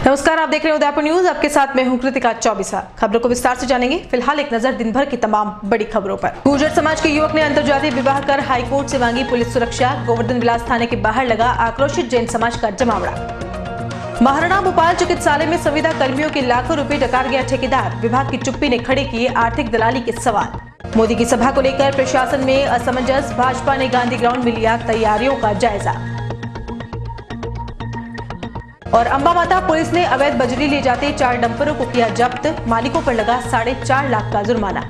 नमस्कार, आप देख रहे हैं उदयपुर न्यूज। आपके साथ मैं हूं कृतिका चौबीसा। खबरों को विस्तार से जानेंगे। फिलहाल एक नजर दिन भर की तमाम बड़ी खबरों पर। गुर्जर समाज के युवक ने अंतर्जातीय विवाह कर हाईकोर्ट से मांगी पुलिस सुरक्षा। गोवर्धन विलास थाने के बाहर लगा आक्रोशित जैन समाज का जमावड़ा। महाराणा भोपाल चिकित्सालय में संविदा कर्मियों के लाखों रुपए डकार गया ठेकेदार। विभाग की चुप्पी ने खड़े किए आर्थिक दलाली के सवाल। मोदी की सभा को लेकर प्रशासन में असमंजस। भाजपा ने गांधी ग्राउंड में लिया तैयारियों का जायजा। और अंबा माता पुलिस ने अवैध बजरी ले जाते 4 डंपरों को किया जब्त। मालिकों पर लगा 4.5 लाख का जुर्माना।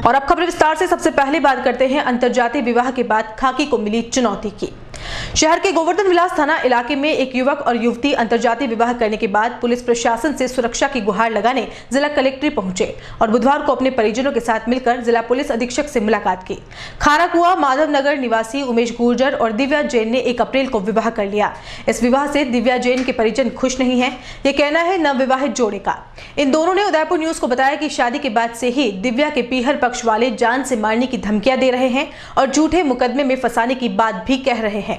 और अब खबर विस्तार से। सबसे पहले बात करते हैं अंतर्जातीय विवाह के बाद खाकी को मिली चुनौती की। शहर के गोवर्धन विलास थाना इलाके में एक युवक और युवती अंतर्जातीय विवाह करने के बाद पुलिस प्रशासन से सुरक्षा की गुहार लगाने जिला कलेक्ट्रेट पहुंचे और बुधवार को अपने परिजनों के साथ मिलकर जिला पुलिस अधीक्षक से मुलाकात की। खाराकुआ माधव नगर निवासी उमेश गुर्जर और दिव्या जैन ने 1 अप्रैल को विवाह कर लिया। इस विवाह से दिव्या जैन के परिजन खुश नहीं है, ये कहना है नवविवाहित जोड़े का। इन दोनों ने उदयपुर न्यूज को बताया कि शादी के बाद से ही दिव्या के पीहर पक्ष वाले जान से मारने की धमकियां दे रहे हैं और झूठे मुकदमे में फंसाने की बात भी कह रहे हैं।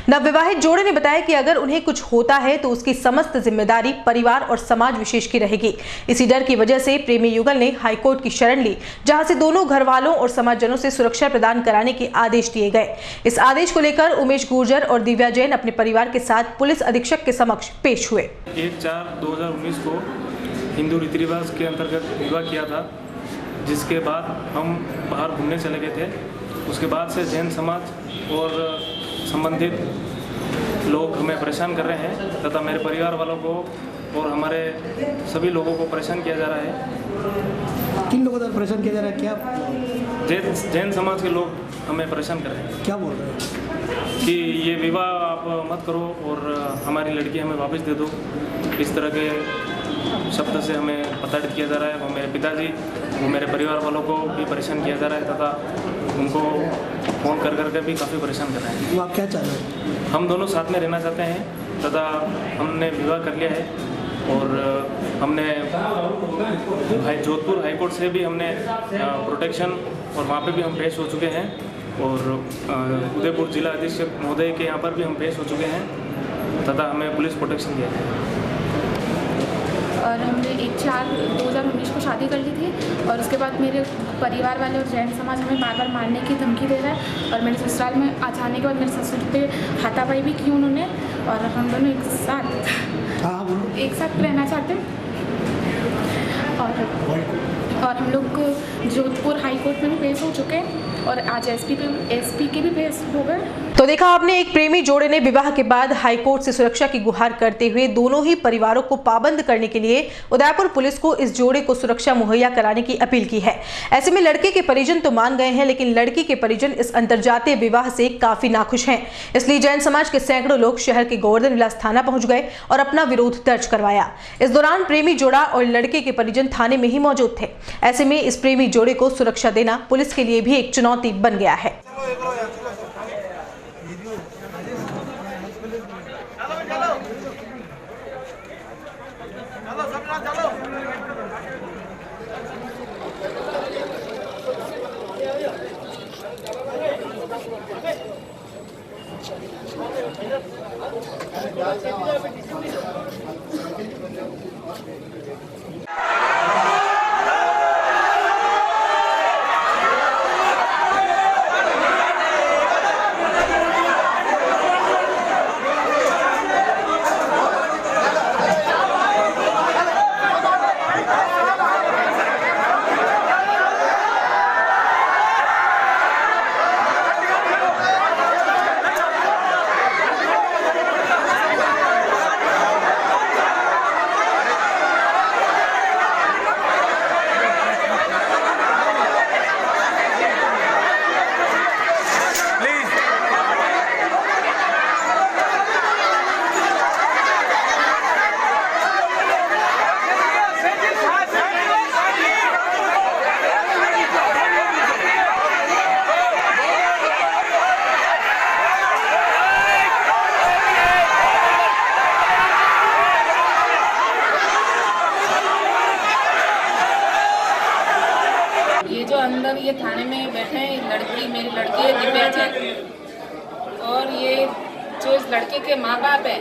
नवविवाहित जोड़े ने बताया कि अगर उन्हें कुछ होता है तो उसकी समस्त जिम्मेदारी परिवार और समाज विशेष की रहेगी। इसी डर की वजह से प्रेमी युगल ने हाईकोर्ट की शरण ली, जहां से दोनों घर वालों और समाजजनों से सुरक्षा प्रदान कराने के आदेश दिए गए। इस आदेश को लेकर उमेश गुर्जर और दिव्या जैन अपने परिवार के साथ पुलिस अधीक्षक के समक्ष पेश हुए। 1/4/2019 को हिंदू रीति रिवाज के अंतर्गत विवाह किया था, जिसके बाद हम बाहर घूमने चले गए थे। उसके बाद से जैन समाज और संबंधित लोग हमें परेशान कर रहे हैं तथा मेरे परिवार वालों को और हमारे सभी लोगों को परेशान किया जा रहा है। किन लोगों द्वारा परेशान किया जा रहा है? क्या जैन समाज के लोग हमें परेशान कर रहे हैं। क्या बोल रहे हैं कि ये विवाह आप मत करो और हमारी लड़की हमें वापस दे दो। इस तरह के शब्द से हमें प्रताड़ित किया जा रहा है। वो मेरे पिताजी, वो मेरे परिवार वालों को भी परेशान किया जा रहा है तथा उनको फ़ोन कर करके भी काफ़ी परेशान कर रहे हैं। तो आप क्या चाह रहे हैं? हम दोनों साथ में रहना चाहते हैं तथा हमने विवाह कर लिया है और हमने जोधपुर हाईकोर्ट से भी हमने प्रोटेक्शन और वहाँ पे भी हम पेश हो चुके हैं और उदयपुर जिला अधीक्षक महोदय के यहाँ पर भी हम पेश हो चुके हैं तथा हमें पुलिस प्रोटेक्शन दिया है। और हमने 1/4/2019 को शादी कर ली थी और उसके बाद मेरे परिवार वाले और जैन समाज हमें बार बार मारने की धमकी दे रहा है और मेरे ससुराल में आ जाने के बाद मेरे ससुर पे हाथापाई भी की उन्होंने और हम दोनों एक साथ रहना चाहते हैं। और हम लोग जोधपुर हाई कोर्ट में भी पेश हो चुके हैं और आज एसपी के भी पेश हो गए। तो देखा आपने, एक प्रेमी जोड़े ने विवाह के बाद हाईकोर्ट से सुरक्षा की गुहार करते हुए दोनों ही परिवारों को पाबंद करने के लिए उदयपुर पुलिस को इस जोड़े को सुरक्षा मुहैया कराने की अपील की है। ऐसे में लड़के के परिजन तो मान गए हैं, लेकिन लड़की के परिजन इस अंतर्जातीय विवाह से काफी नाखुश हैं। इसलिए जैन समाज के सैकड़ों लोग शहर के गोवर्धन विलास थाना पहुंच गए और अपना विरोध दर्ज करवाया। इस दौरान प्रेमी जोड़ा और लड़के के परिजन थाने में ही मौजूद थे। ऐसे में इस प्रेमी जोड़े को सुरक्षा देना पुलिस के लिए भी एक चुनौती बन गया है। अंदर ये थाने में बैठे हैं, लड़की मेरी लड़की है दिव्या जैन, और ये जो इस लड़के के माँ बाप है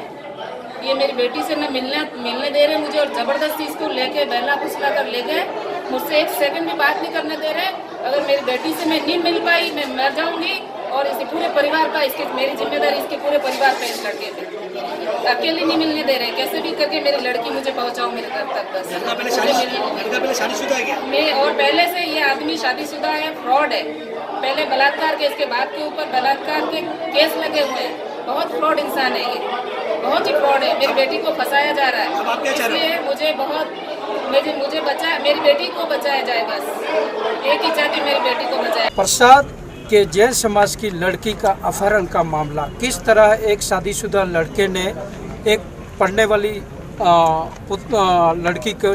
ये मेरी बेटी से न मिलने दे रहे मुझे, और ज़बरदस्ती इसको लेके बहला फुसला कर ले गए। मुझसे एक सेकंड भी बात नहीं करने दे रहे। अगर मेरी बेटी से मैं नहीं मिल पाई मैं मर जाऊंगी, और इस पूरे परिवार का मेरी जिम्मेदारी इसके पूरे परिवार पे, इस लड़के पे। अकेले नहीं मिलने दे रहे, कैसे भी करके मेरी लड़की मुझे पहुंचाओ मेरे घर तक बस। लड़का पहले शादीशुदा है क्या? मैं और पहले से ये आदमी शादीशुदा है, फ्रॉड है। पहले बलात्कार के, इसके बाप के ऊपर बलात्कार के केस लगे हुए हैं। बहुत फ्रॉड इंसान है ये, बहुत ही फ्रॉड है। मेरी बेटी को फंसाया जा रहा है, इसलिए मुझे बचाया, मेरी बेटी को बचाया जाए बस। एक ही चाहती मेरी बेटी को बचाए। प्रसाद के जैन समाज की लड़की का अपहरण का मामला, किस तरह एक शादीशुदा लड़के ने एक पढ़ने वाली लड़की को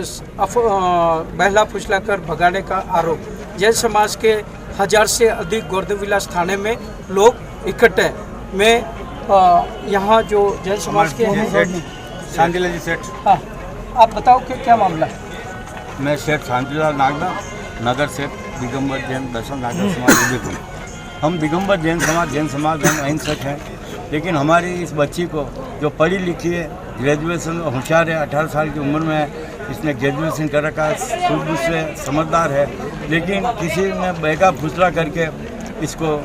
बहला फुसला कर भगाने का आरोप। जैन समाज के 1000 से अधिक गोवर्धनविलास थाने में लोग इकट्ठे हैं। मैं यहाँ जो जैन समाज के हैं शांतिलाल जी सेठ। हाँ, आप बताओ कि क्या मामला है। मैं सेठ शांतिलाल नागदा, नगर सेठ दिगंबर जैन दर्शन नागर समाज उदयपुर। हम दिगंबर जैन समाज हम अहिंसक हैं, लेकिन हमारी इस बच्ची को जो पढ़ी लिखी है, ग्रेजुएशन होशियार है, 18 साल की उम्र में है, इसने ग्रेजुएशन कर रखा है, सूझबूझ से समझदार है, लेकिन किसी ने बेका फुसला करके इसको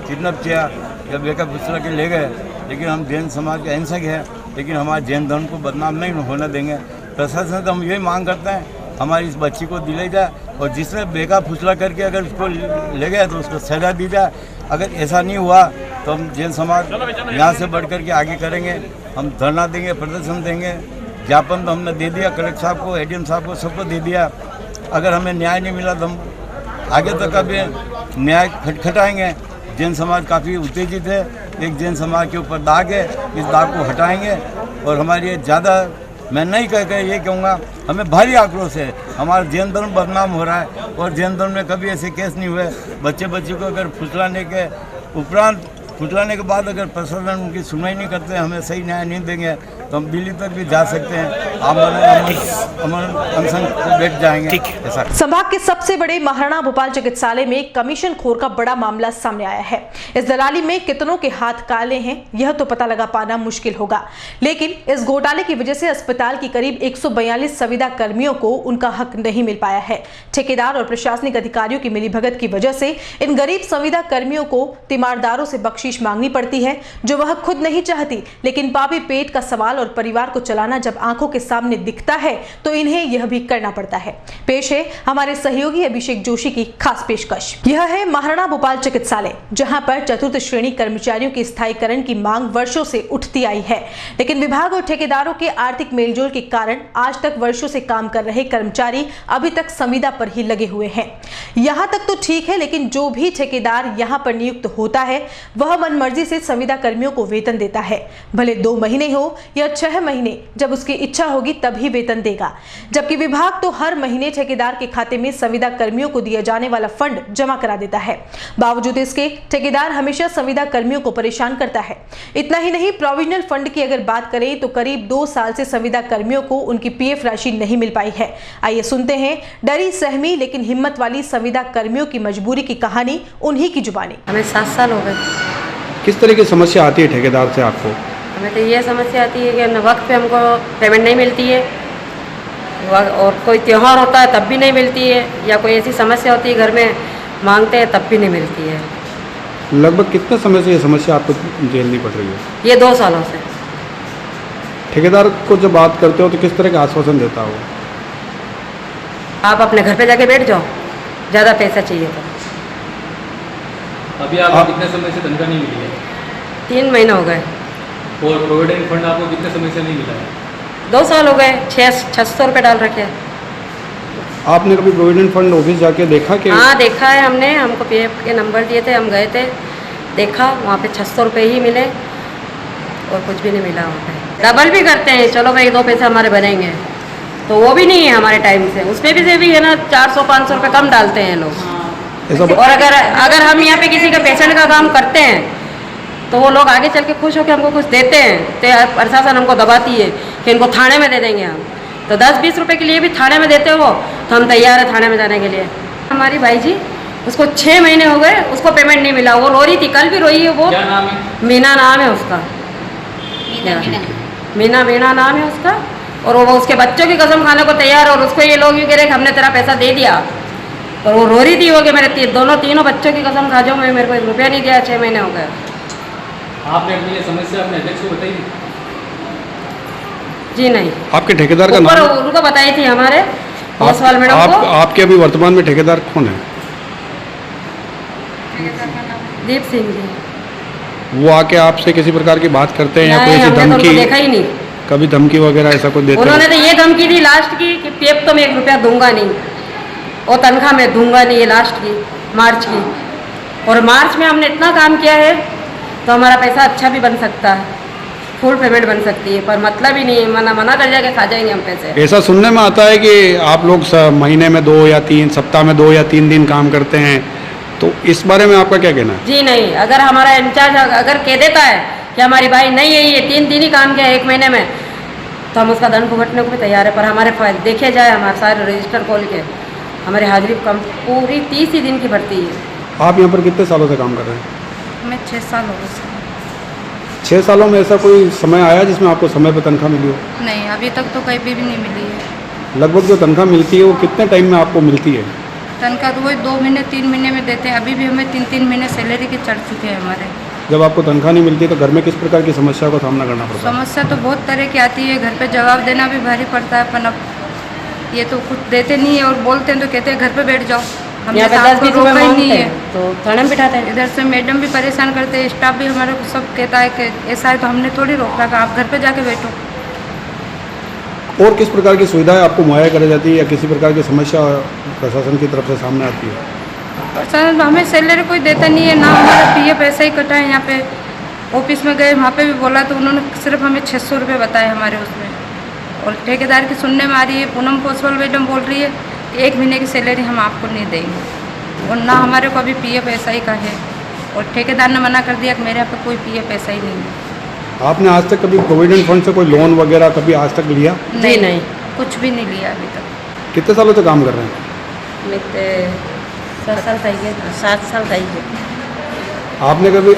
किडनैप किया या बेका फुसला के ले गए। लेकिन हम जैन समाज के अहिंसक हैं, लेकिन हमारे जैन धर्म को बदनाम नहीं होने देंगे। प्रशासन से हम यही मांग करते हैं हमारी इस बच्ची को दिलाई जाए, और जिसने बेका फुसला करके अगर उसको ले गया तो उसको सजा दी जाए। अगर ऐसा नहीं हुआ तो हम जैन समाज यहाँ से बढ़ कर के आगे करेंगे। हम धरना देंगे, प्रदर्शन देंगे। ज्ञापन तो हमने दे दिया कलेक्टर साहब को, एडीएम साहब को, सबको दे दिया। अगर हमें न्याय नहीं मिला तो हम आगे तक अभी न्याय खटखटाएंगे। जैन समाज काफ़ी उत्तेजित है, एक जैन समाज के ऊपर दाग है, इस दाग को हटाएंगे। और हमारी ज़्यादा मैं नहीं कह कर ये कहूँगा, हमें भारी आक्रोश है। हमारा जैन धर्म बदनाम हो रहा है, और जैन धर्म में कभी ऐसे केस नहीं हुए। बच्चे को अगर फुसलाने के उपरांत, फुसलाने के बाद अगर प्रशासन उनकी सुनवाई नहीं करते, हमें सही न्याय नहीं देंगे, तो हम दिल्ली तक भी जा सकते हैं। अनशन को बैठ जाएंगे। ऐसा संभाग के सबसे बड़े महाराणा भोपाल चिकित्सालय में कमीशन खोर का बड़ा मामला सामने आया है। इस दलाली में कितनों के हाथ काले हैं यह तो पता लगा पाना मुश्किल होगा, लेकिन इस घोटाले की वजह से अस्पताल की करीब 142 संविदा कर्मियों को उनका हक नहीं मिल पाया है। ठेकेदार और प्रशासनिक अधिकारियों की मिलीभगत की वजह से इन गरीब संविदा कर्मियों को तीमारदारों से बख्शीश मांगनी पड़ती है, जो वह खुद नहीं चाहती। लेकिन पापी पेट का सवाल और परिवार को चलाना जब आंखों के सामने दिखता है तो इन्हें यह भी करना पड़ता है। पेश है हमारे सहयोगी अभिषेक जोशी की खास पेशकश। यह है महाराणा भोपाल चिकित्सालय, जहां पर चतुर्थ श्रेणी कर्मचारियों के स्थायीकरण की मांग वर्षों से उठती आई है, लेकिन विभाग और ठेकेदारों के आर्थिक मेलजोल के कारण आज तक वर्षों से काम कर रहे कर्मचारी अभी तक संविदा पर ही लगे हुए हैं। यहां तक तो ठीक है, लेकिन जो भी ठेकेदार यहां पर नियुक्त होता है वह मनमर्जी से संविदा कर्मियों को वेतन देता है, भले 2 महीने हो या 6 महीने, जब उसकी इच्छा होगी तभी वेतन देगा। जबकि विभाग तो हर महीने ठेकेदार के खाते में संविदा कर्मियों को दिया जाने वाला फंड जमा करा देता है। बावजूद इसके ठेकेदार हमेशा संविदा कर्मियों को परेशान करता है। इतना ही नहीं, प्रोविजनल फंड की अगर बात करें तो करीब 2 साल से संविदा कर्मियों को उनकी पीएफ राशि नहीं मिल पाई है। आइए सुनते हैं डरी सहमी लेकिन हिम्मत वाली संविदा कर्मियों की मजबूरी की कहानी उन्हीं की जुबानी। हमें 7 साल हो गए। किस तरह की समस्या आती है ठेकेदार से आपको? हमें तो ये समस्या आती है कि वक्त पे हमको पेमेंट नहीं मिलती है, और कोई त्यौहार होता है तब भी नहीं मिलती है, या कोई ऐसी समस्या होती है घर में मांगते हैं तब भी नहीं मिलती है। लगभग कितने समय से ये समस्या आपको झेलनी पड़ रही है? ये 2 सालों से। ठेकेदार को जब बात करते हो तो किस तरह का आश्वासन देता हो? आप अपने घर पे जाके बैठ जाओ, ज़्यादा पैसा चाहिए तो। अभी आपको कितने समय से तनख्वाह नहीं मिली है? 3 महीने हो गए। और प्रोविडेंट फंड आपको कितने समय से नहीं मिला है? 2 साल हो गए। 600 रुपये डाल रखे हैं। आपने कभी प्रोविडेंट फंड ऑफिस जाके देखा कि? हाँ, देखा है हमने, हमको पीएफ के नंबर दिए थे, हम गए थे, देखा, वहाँ पे 600 रुपये ही मिले और कुछ भी नहीं मिला वहाँ पे। डबल भी करते हैं, चलो भाई 2 पैसे हमारे बनेंगे, तो वो भी नहीं है हमारे टाइम से। उसमें भी से भी है ना 400-500 रुपये कम डालते हैं लोग। और अगर हम यहाँ पे किसी का पेशेंट का काम करते हैं तो वो लोग आगे चल के खुश होकर हमको कुछ देते हैं, तो प्रशासन हमको दबाती है कि इनको थाने में दे देंगे हम। तो 10-20 रुपये के लिए भी थाने में देते हो तो हम तैयार है थाने में जाने के लिए। हमारी भाई जी, उसको 6 महीने हो गए, उसको पेमेंट नहीं मिला। वो रो रही थी, कल भी रोई है वो। क्या नाम है? मीना नाम है उसका। मीना मीना नाम है उसका, और वो उसके बच्चों की कसम खाने को तैयार, और उसको ये लोग यूँ कह रहे कि हमने तेरा पैसा दे दिया, और वो रो रही थी वो कि मेरे तीनों बच्चों की कसम खा जाओ, मैं मेरे को 1 रुपया नहीं दिया, 6 महीने हो गए। आपने अपनी ये समस्या अपने अध्यक्ष को बताई थी? जी नहीं, आपके ठेकेदार का ऊपर नाम? उनको बताई थी हमारे ओसवाल मैडम को। आपके अभी वर्तमान में ठेकेदार कौन है? दीप सिंह जी। वो आके आपसे किसी प्रकार की बात करते हैं या कोई नहीं, ऐसी हमने तो उनको धमकी, देखा ही नहीं। कभी धमकी वगैरह ऐसा कुछ देते उन्होंने हैं? तो ये धमकी दी लास्ट की कि पेप तो मैं 1 रुपया दूंगा नहीं, और तनख्वाह मैं दूंगा नहीं, ये लास्ट की मार्च की। और मार्च में हमने इतना काम किया है तो हमारा पैसा अच्छा भी बन सकता है, फुल पेमेंट बन सकती है, पर मतलब ही नहीं है, मना कर जाके खा जाएंगे हम पैसे। ऐसा सुनने में आता है कि आप लोग महीने में 2 या 3, सप्ताह में 2 या 3 दिन काम करते हैं, तो इस बारे में आपका क्या कहना है? जी नहीं, अगर हमारा इंचार्ज अगर कह देता है कि हमारी भाई नहीं है ये 3 दिन ही काम किया 1 महीने में, तो हम उसका दंड भुगतने को भी तैयार है। पर हमारे देखे जाए हमारे सारे रजिस्टर खोल के हमारी हाजिरी कम पूरी 30 ही दिन की भर्ती है। आप यहाँ पर कितने सालों से काम कर रहे हैं? मैं 6 साल हो गए। 6 सालों में ऐसा कोई समय आया जिसमें आपको समय पर तनख्वाह मिली हो? नहीं, अभी तक तो कहीं भी नहीं मिली है। लगभग जो तनख्वाह मिलती है वो कितने टाइम में आपको मिलती है? तनख्वाह तो वही 2 महीने 3 महीने में देते हैं। अभी भी हमें 3-3 महीने सैलरी के चढ़ चुके हैं हमारे। जब आपको तनख्वाह नहीं मिलती है तो घर में किस प्रकार की समस्या का सामना करना पड़ता है? समस्या तो बहुत तरह की आती है, घर पे जवाब देना भी भारी पड़ता है, पर अब ये तो कुछ देते नहीं है, और बोलते हैं तो कहते हैं घर पे बैठ जाओ। हमने यहाँ पे तो 10 आपको 20 रुपये रोका ही नहीं मांगते है। हैं तो थाने में बिठाते हैं। इधर से मैडम भी परेशान करते हैं, स्टाफ भी हमारे को सब कहता है कि ऐसा है, तो हमने थोड़ी रोक रखा, आप घर पे जाके बैठो। और किस प्रकार की सुविधाएं आपको मुहैया कराई जाती है या किसी प्रकार की समस्या प्रशासन की तरफ से सामने आती है? प्रशासन हमें सैलरी कोई देता नहीं है, ना हमारा पीएफ ऐसा ही कटा है। यहाँ पे ऑफिस में गए, वहाँ पे भी बोला तो उन्होंने सिर्फ हमें 600 रुपये बताए हमारे उसमें, और ठेकेदार की सुनने में आ रही है, पूनम ओसवाल मैडम बोल रही है कि 1 महीने की सैलरी हम आपको नहीं देंगे, और ना हमारे को अभी पीएफ ऐसा ही का है, और ठेकेदार ने मना कर दिया कि मेरे यहाँ पे कोई पीएफ ऐसा ही नहीं है। आपने आज तक कभी प्रोविडेंट फंड से कोई लोन वगैरह कभी आज तक लिया? नहीं, कुछ भी नहीं लिया अभी तक। कितने सालों से काम कर रहे हैं? मैं 7 साल का ही है, 7 साल का ही है।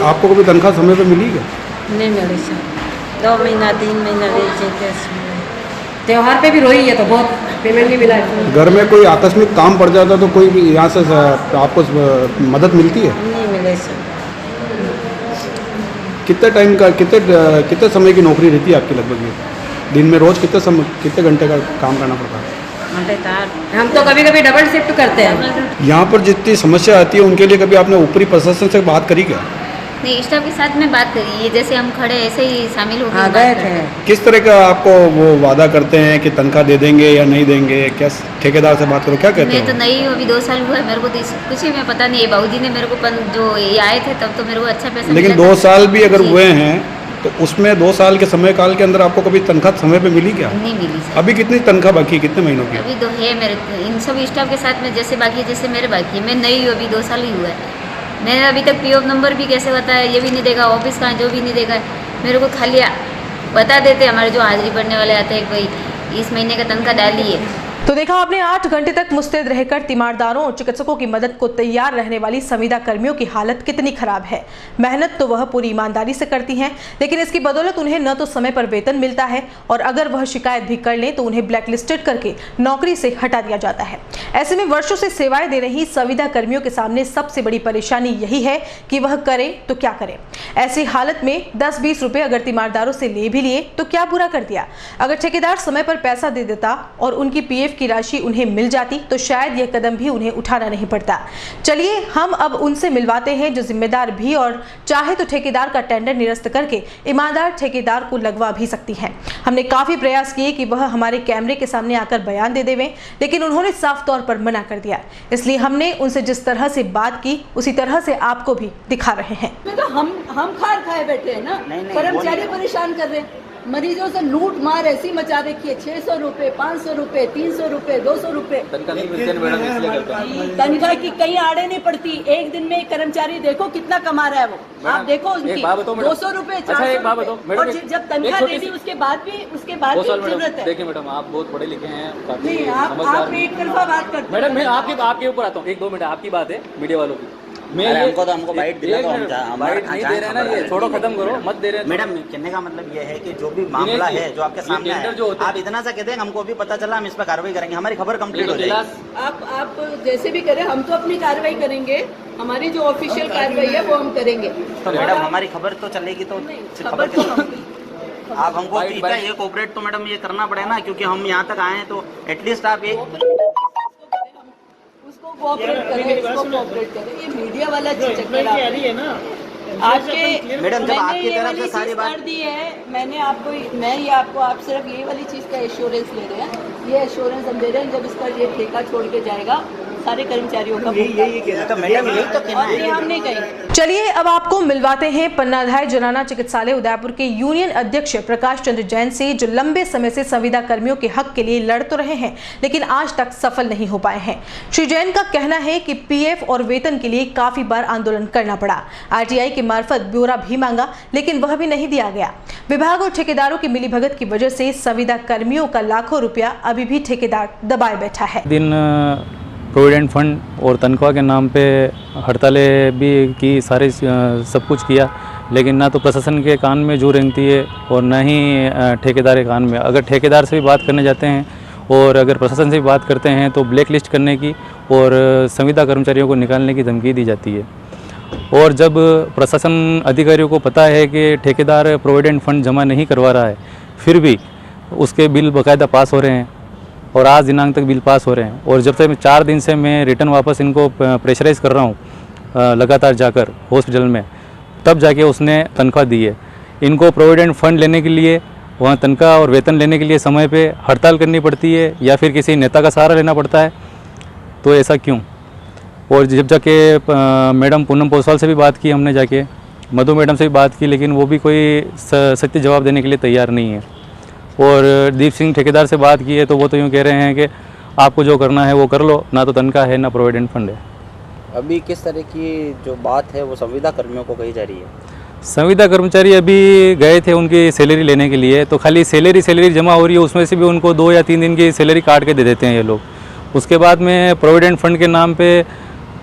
आपको कभी तनख्वाह समय पे मिली क्या? नहीं मिली सर, 2 महीना 3 महीना ले त्योहार पे भी रोई है तो बहुत पेमेंट नहीं मिला है। घर में कोई आकस्मिक काम पड़ जाता तो कोई भी यहाँ से आपको मदद मिलती है? नहीं मिले सर। कितने टाइम का कितने समय की नौकरी रहती है आपकी लगभग में? दिन में रोज कितने घंटे का काम करना पड़ता है? हम तो कभी कभी डबल शिफ्ट करते हैं। यहाँ पर जितनी समस्या आती है उनके लिए कभी आपने ऊपरी प्रशासन से बात करी क्या? नहीं, स्टाफ के साथ में बात करी है, जैसे हम खड़े ऐसे ही शामिल हो गए थे। किस तरह का आपको वो वादा करते हैं कि तनख्वाह दे देंगे या नहीं देंगे? क्या ठेकेदार से बात करो, क्या कहते हैं? मैं तो नहीं हूँ, अभी 2 साल हुआ है मेरे को, तो कुछ ही मैं पता नहीं है। बाबूजी ने मेरे को जो ये आए थे तब तो मेरे को अच्छा पैसा लेकिन मिला 2 था। साल भी अगर जी। हुए हैं तो उसमें 2 साल के समय काल के अंदर आपको कभी तनख्वाह समय पे मिली क्या? नहीं मिली सर। अभी कितनी तनख्वाह बाकी है, कितने महीनों की? अभी तो है मेरे, इन सब स्टाफ के साथ में जैसे बाकी है जैसे मेरे बाकी है। मैं नई हूँ, अभी 2 साल ही हुआ है। मैंने अभी तक पीओ नंबर भी कैसे बताया ये भी नहीं देखा, ऑफिस का जो भी नहीं देखा है। मेरे को खाली बता देते हमारे जो हाजिरी पढ़ने वाले आते हैं कि भाई इस महीने का तनख्वाह डाली है। तो देखा आपने 8 घंटे तक मुस्तैद रहकर तीमारदारों और चिकित्सकों की मदद को तैयार रहने वाली संविदा कर्मियों की हालत कितनी खराब है। मेहनत तो वह पूरी ईमानदारी से करती हैं, लेकिन इसकी बदौलत उन्हें न तो समय पर वेतन मिलता है, और अगर वह शिकायत भी कर लें तो उन्हें ब्लैकलिस्टेड करके नौकरी से हटा दिया जाता है। ऐसे में वर्षों से सेवाएं दे रही संविदा कर्मियों के सामने सबसे बड़ी परेशानी यही है कि वह करें तो क्या करें। ऐसी हालत में 10-20 रुपए अगर तीमारदारों से ले भी लिए तो क्या बुरा कर दिया। अगर ठेकेदार समय पर पैसा दे देता और उनकी पीएफ की राशि उन्हें मिल जाती तो शायद यह कदम भी उन्हें उठाना नहीं पड़ता। चलिए हम अब उनसे मिलवाते हैं जो जिम्मेदार भी और चाहे तो ठेकेदार का टेंडर निरस्त करके ईमानदार ठेकेदार को लगवा भी सकती हैं। हमने काफी प्रयास किए कि वह हमारे कैमरे के सामने आकर बयान दे देवें, लेकिन उन्होंने साफ तौर पर मना कर दिया। इसलिए हमने उनसे जिस तरह से बात की उसी तरह से आपको भी दिखा रहे हैं। हम खार खाए बैठे हैं ना, कर्मचारी परेशान कर रहे हैं। मरीजों से लूट मार ऐसी मचा रखी है। 600 रुपए, 500 रुपए, 300 रुपए, 200 रुपए तनख्वाह की कहीं आड़े नहीं पड़ती। एक दिन में कर्मचारी देखो कितना कमा रहा है वो, आप देखो उनकी 200 रुपए, 400 रुपए, और जब तनख्वाह दे दी उसके बाद भी जरूरत है। देखिए मैडम, आप बहुत पढ़े लिखे हैं, नहीं आप एक तरफा बात करते हैं। मैडम मैं आपके ऊपर आता हूँ, 1-2 मिनट आपकी बात है मीडिया वालों की। हमको तो हमको बाइट दिला तो हम बाइट नहीं दे रहे ना, ये छोड़ो खत्म करो, मत दे रहे। मैडम कहने का मतलब ये है कि जो भी मामला है जो आपके सामने है, आप इतना सा कहते हैं हमको भी पता चला, हम इस पर कार्रवाई करेंगे, हमारी खबर कंप्लीट हो जाएगी। आप जैसे भी करें, हम तो अपनी कार्रवाई करेंगे, हमारी जो ऑफिशियल कार्रवाई है वो हम करेंगे। तो मैडम हमारी खबर तो चलेगी, तो खबर तो आप हमको इतना ये कोऑपरेट तो मैडम ये करना पड़ेगा ना, क्योंकि हम यहाँ तक आए हैं तो एटलीस्ट आप ये उसको कोऑपरेट करें। ये मीडिया वाला चक्कर आ रही है ना आपके। मैडम जब आपकी तरफ से सारी बात कर दी है मैंने आपको, आप सिर्फ ये वाली चीज़ का एश्योरेंस ले रहे हैं, ये एश्योरेंस हम दे रहे हैं जब इसका ये ठेका छोड़ के जाएगा सारे कर्मचारियों का। तो मैडम यही तो कहना है, हम नहीं कहेंगे। चलिए अब आपको मिलवाते हैं पन्नाधाय जनाना चिकित्सालय उदयपुर के यूनियन अध्यक्ष प्रकाश चंद्र जैन से, जो लंबे समय से संविदा कर्मियों के हक के लिए लड़ तो रहे हैं लेकिन आज तक सफल नहीं हो पाए हैं। श्री जैन का कहना है कि पीएफ और वेतन के लिए काफी बार आंदोलन करना पड़ा, आरटीआई के मार्फत ब्यौरा भी मांगा लेकिन वह भी नहीं दिया गया। विभाग और ठेकेदारों की मिलीभगत की वजह से संविदा कर्मियों का लाखों रुपया अभी भी ठेकेदार दबाए बैठा है। प्रोविडेंट फंड और तनख्वाह के नाम पे हड़तालें भी की, सारे सब कुछ किया, लेकिन ना तो प्रशासन के कान में जू रेंगती है और ना ही ठेकेदार के कान में। अगर ठेकेदार से भी बात करने जाते हैं और अगर प्रशासन से भी बात करते हैं तो ब्लैक लिस्ट करने की और संविदा कर्मचारियों को निकालने की धमकी दी जाती है। और जब प्रशासन अधिकारियों को पता है कि ठेकेदार प्रोविडेंट फंड जमा नहीं करवा रहा है, फिर भी उसके बिल बाकायदा पास हो रहे हैं और आज दिनांक तक बिल पास हो रहे हैं। और जब तक 4 दिन से मैं रिटर्न वापस इनको प्रेशराइज़ कर रहा हूँ लगातार जाकर हॉस्पिटल में, तब जाके उसने तनख्वाह दी है। इनको प्रोविडेंट फंड लेने के लिए, वहाँ तनख्वाह और वेतन लेने के लिए समय पे हड़ताल करनी पड़ती है या फिर किसी नेता का सहारा लेना पड़ता है, तो ऐसा क्यों? और जब जाके मैडम पूनम पोसवाल से भी बात की हमने, जाके मधु मैडम से भी बात की, लेकिन वो भी कोई सत्य जवाब देने के लिए तैयार नहीं है। और दीप सिंह ठेकेदार से बात की है तो वो तो यूँ कह रहे हैं कि आपको जो करना है वो कर लो, ना तो तनख्वाह है ना प्रोविडेंट फंड है। अभी किस तरह की जो बात है वो संविदा कर्मियों को कही जा रही है? संविदा कर्मचारी अभी गए थे उनकी सैलरी लेने के लिए, तो खाली सैलरी जमा हो रही है, उसमें से भी उनको 2 या 3 दिन की सैलरी काट के दे देते हैं ये लोग। उसके बाद में प्रोविडेंट फंड के नाम पे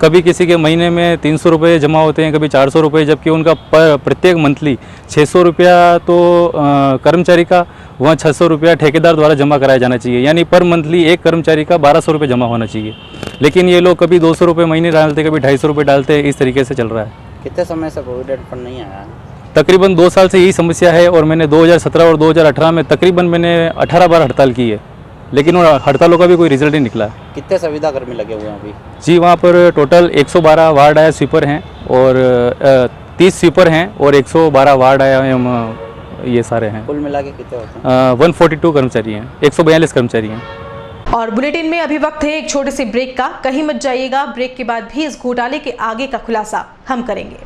कभी किसी के महीने में 300 रुपये जमा होते हैं, कभी 400 रुपये, जबकि उनका प्रत्येक मंथली 600 रुपया तो कर्मचारी का, वहाँ 600 रुपया ठेकेदार द्वारा जमा कराया जाना चाहिए, यानी पर मंथली एक कर्मचारी का 1200 रुपये जमा होना चाहिए। लेकिन ये लोग कभी 200 रुपये महीने डालते, कभी 250 रुपये डालते, इस तरीके से चल रहा है। कितने समय से प्रोविडेंट फंड नहीं आया? तकरीबन 2 साल से यही समस्या है और मैंने 2017 और 2018 में तकरीबन मैंने 18 बार हड़ताल की है, लेकिन उन हड़तालों का भी कोई रिजल्ट नहीं निकला। कितने संविदा कर्मी लगे हुए हैं अभी? जी, वहाँ पर टोटल 112 वार्ड आया स्वीपर हैं और 30 स्वीपर हैं और 112 वार्ड आया ये सारे हैं। कुल मिला के कितने होते हैं? 142 कर्मचारी हैं, 142 कर्मचारी हैं। और बुलेटिन में अभी वक्त है एक छोटे से ब्रेक का, कहीं मत जाइएगा। ब्रेक के बाद भी इस घोटाले के आगे का खुलासा हम करेंगे।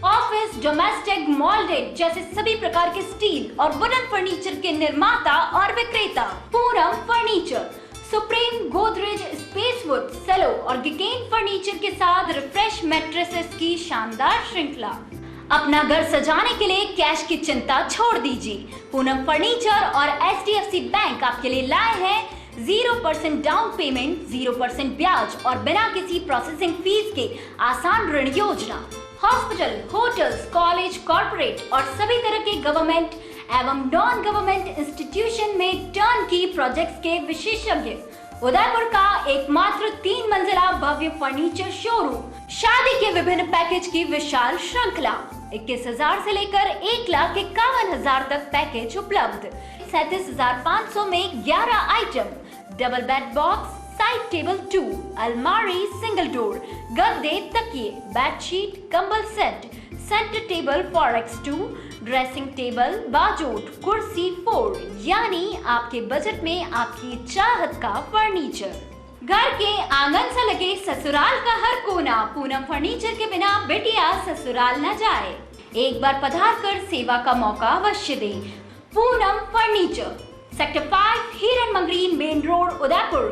ऑफिस, डोमेस्टिक, मॉल्डेड जैसे सभी प्रकार के स्टील और वुडन फर्नीचर के निर्माता और विक्रेता। Poonam furniture, Supreme, Godrej, Spacewood, Cello और गिगेन फर्नीचर के साथ रिफ्रेश मैट्रेसेस की शानदार श्रृंखला। अपना घर सजाने के लिए कैश की चिंता छोड़ दीजिए। पूनम फर्नीचर और HDFC बैंक आपके लिए लाए हैं 0% डाउन पेमेंट, 0% ब्याज और बिना किसी प्रोसेसिंग फीस के आसान ऋण योजना। हॉस्पिटल, होटल्स, कॉलेज, कॉर्पोरेट और सभी तरह के गवर्नमेंट एवं नॉन गवर्नमेंट इंस्टीट्यूशन में टर्न की प्रोजेक्ट्स के विशेषज्ञ। उदयपुर का एकमात्र 3 मंजिला भव्य फर्नीचर शोरूम, शादी के विभिन्न पैकेज की विशाल श्रृंखला, 21,000 से लेकर 1,51,000 तक पैकेज उपलब्ध। 37,500 में 11 item, double bed box, side table 2, अलमारी सिंगल डोर, गद्दे, तकिए, बेडशीट, कंबल set, centre table 4x2, dressing table, बाजोट, कुर्सी 4, यानी आपके बजट में आपकी चाहत का फर्नीचर। घर के आंगन से लगे ससुराल का हर कोना, पूनम फर्नीचर के बिना बेटिया ससुराल न जाए। एक बार पधार कर सेवा का मौका अवश्य दे। पूनम फर्नीचर, सेक्टर 5, हिरन Mangri, main road, Udaipur.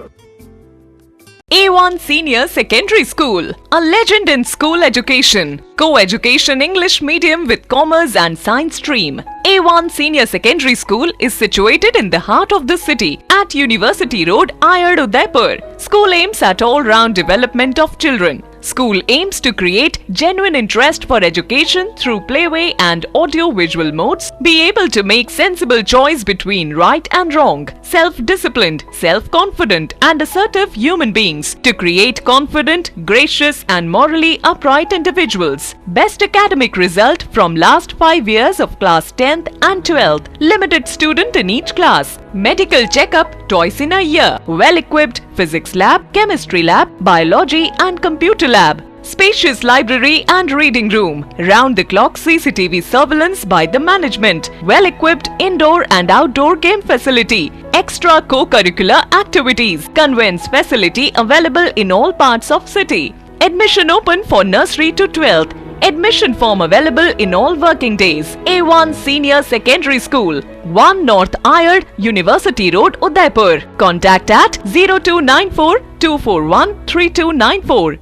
A1 Senior Secondary School, a legend in school education. Co-education English medium with commerce and science stream. A1 Senior Secondary School is situated in the heart of the city at University Road, Ayad, Udaipur. School aims at all-round development of children. School aims to create genuine interest for education through playway and audio-visual modes, be able to make sensible choice between right and wrong, self-disciplined, self-confident and assertive human beings, to create confident, gracious and morally upright individuals. Best academic result from last 5 years of class 10th and 12th. Limited student in each class. Medical checkup twice in a year. Well-equipped physics lab, chemistry lab, biology and computer lab. Spacious library and reading room. Round-the-clock CCTV surveillance by the management. Well-equipped indoor and outdoor game facility. Extra co-curricular activities. Conveyance facility available in all parts of city. Admission open for nursery to 12th. Admission form available in all working days. A1 Senior Secondary School, 1 North Ayad, University Road, Udaipur. Contact at 0294 241 3294.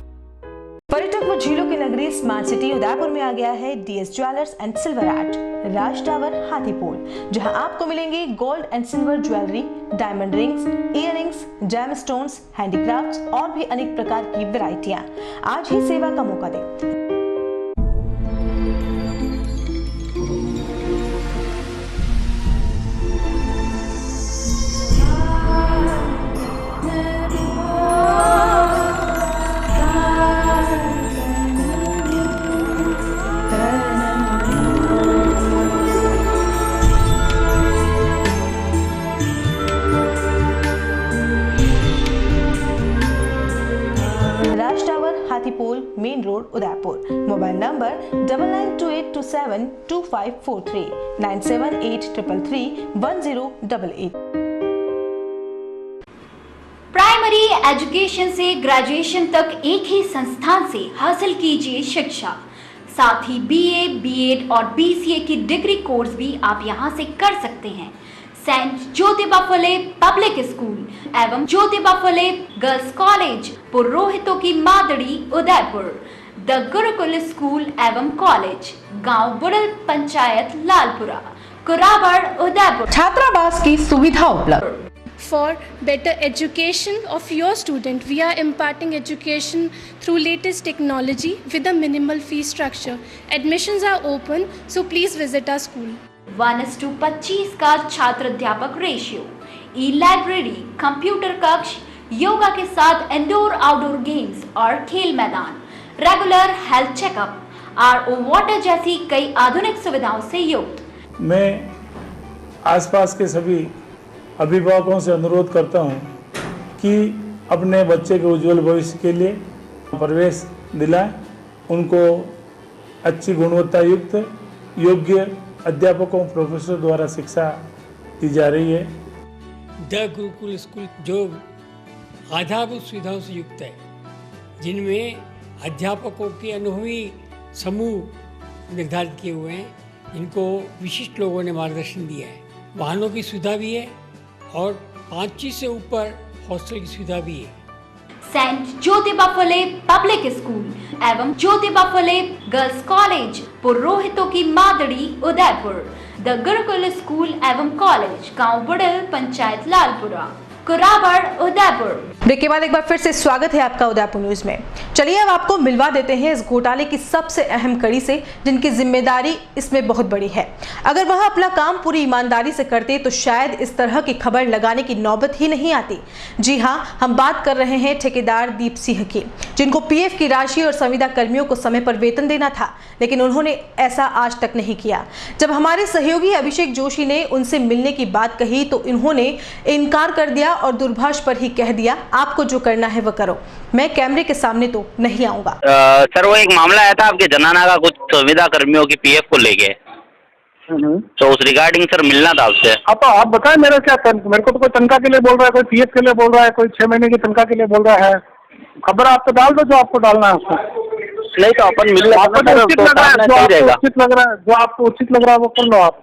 पर्यटक व झीलों की नगरी smart city Udaipur में आ गया है DS jewellers and silver art, Raj tower, Hathipol, जहां आपको मिलेंगे gold and silver jewellery, diamond rings, earrings, gem stones, handicrafts और भी अनेक प्रकार की वैरायटियां। आज ही सेवा का मौका दें। Hathipol, main road, Udaipur. Mobile number 9928272543, 9783331088। Primary education से ग्रेजुएशन तक एक ही संस्थान से हासिल कीजिए शिक्षा। साथ ही BA, B.Ed और BCA की डिग्री कोर्स भी आप यहां से कर सकते हैं। Saint Jyotiba Phule public school एवं ज्योतिबा फुले गर्ल्स कॉलेज, पुरोहितों की मादड़ी, उदयपुर। द गुरुकुल स्कूल एवं कॉलेज, गांव बुड़ल, पंचायत लालपुरा, कुराबड़, उदयपुर। छात्रावास की सुविधा उपलब्ध। For better education of your student, we are imparting education through latest technology with a minimal fee structure. Admissions are open, so please visit our school. 1:25 का छात्र अध्यापक रेशियो, ई लाइब्रेरी, कंप्यूटर कक्ष, योगा के साथ इंडोर आउटडोर गेम्स और खेल मैदान, regular health checkup, RO water जैसी कई आधुनिक सुविधाओं से युक्त। मैं आसपास के सभी अभिभावकों से अनुरोध करता हूं कि अपने बच्चे के उज्जवल भविष्य के लिए प्रवेश दिलाएं, उनको अच्छी गुणवत्ता युक्त योग्य अध्यापकों प्रोफेसर द्वारा शिक्षा दी जा रही है। द गुरुकुल स्कूल जो आधारभूत सुविधाओं से युक्त है, जिनमें अध्यापकों के अनुभवी समूह निर्धारित किए हुए हैं, इनको विशिष्ट लोगों ने मार्गदर्शन दिया है। वाहनों की सुविधा भी है और 5 से ऊपर हॉस्टल की सुविधा भी है। Saint Jyotiba Phule public school एवं ज्योतिबा फुले गर्ल्स कॉलेज पुरोहितों की मादड़ी उदयपुर, द गुरुकुल स्कूल एवं कॉलेज गांव बुड़ल पंचायत लालपुरा कुराबड़ उदयपुर। ब्रेक के बाद एक बार फिर से स्वागत है आपका उदयपुर न्यूज में। चलिए अब आपको मिलवा देते हैं इस घोटाले की सबसे अहम कड़ी से, जिनकी जिम्मेदारी इसमें बहुत बड़ी है। अगर वह अपना काम पूरी ईमानदारी से करते तो शायद इस तरह की खबर लगाने की नौबत ही नहीं आती। जी हां, हम बात कर रहे हैं ठेकेदार दीप सिंह की, जिनको पीएफ की राशि और संविदा कर्मियों को समय पर वेतन देना था, लेकिन उन्होंने ऐसा आज तक नहीं किया। जब हमारे सहयोगी अभिषेक जोशी ने उनसे मिलने की बात कही तो इन्होंने इनकार कर दिया और दूरभाष पर ही कह दिया, आपको जो करना है वह करो, मैं कैमरे के सामने तो नहीं आऊंगा। सर, वो एक मामला आया था आपके जनाना का, कुछ संविदा कर्मियों की पीएफ को लेके, तो उस रिगार्डिंग सर मिलना था आपसे। आप बताएं मेरे को तो कोई तनख्वाह के लिए बोल रहा है, कोई पीएफ के लिए बोल रहा है, कोई 6 महीने की तनख्वाह के लिए बोल रहा है। खबर आप तो डाल दो जो आपको डालना है उसमें। नहीं तो अपन मिल आपको जो उचित लग रहा है, जो आपको उचित लग रहा है वो कर लो आप।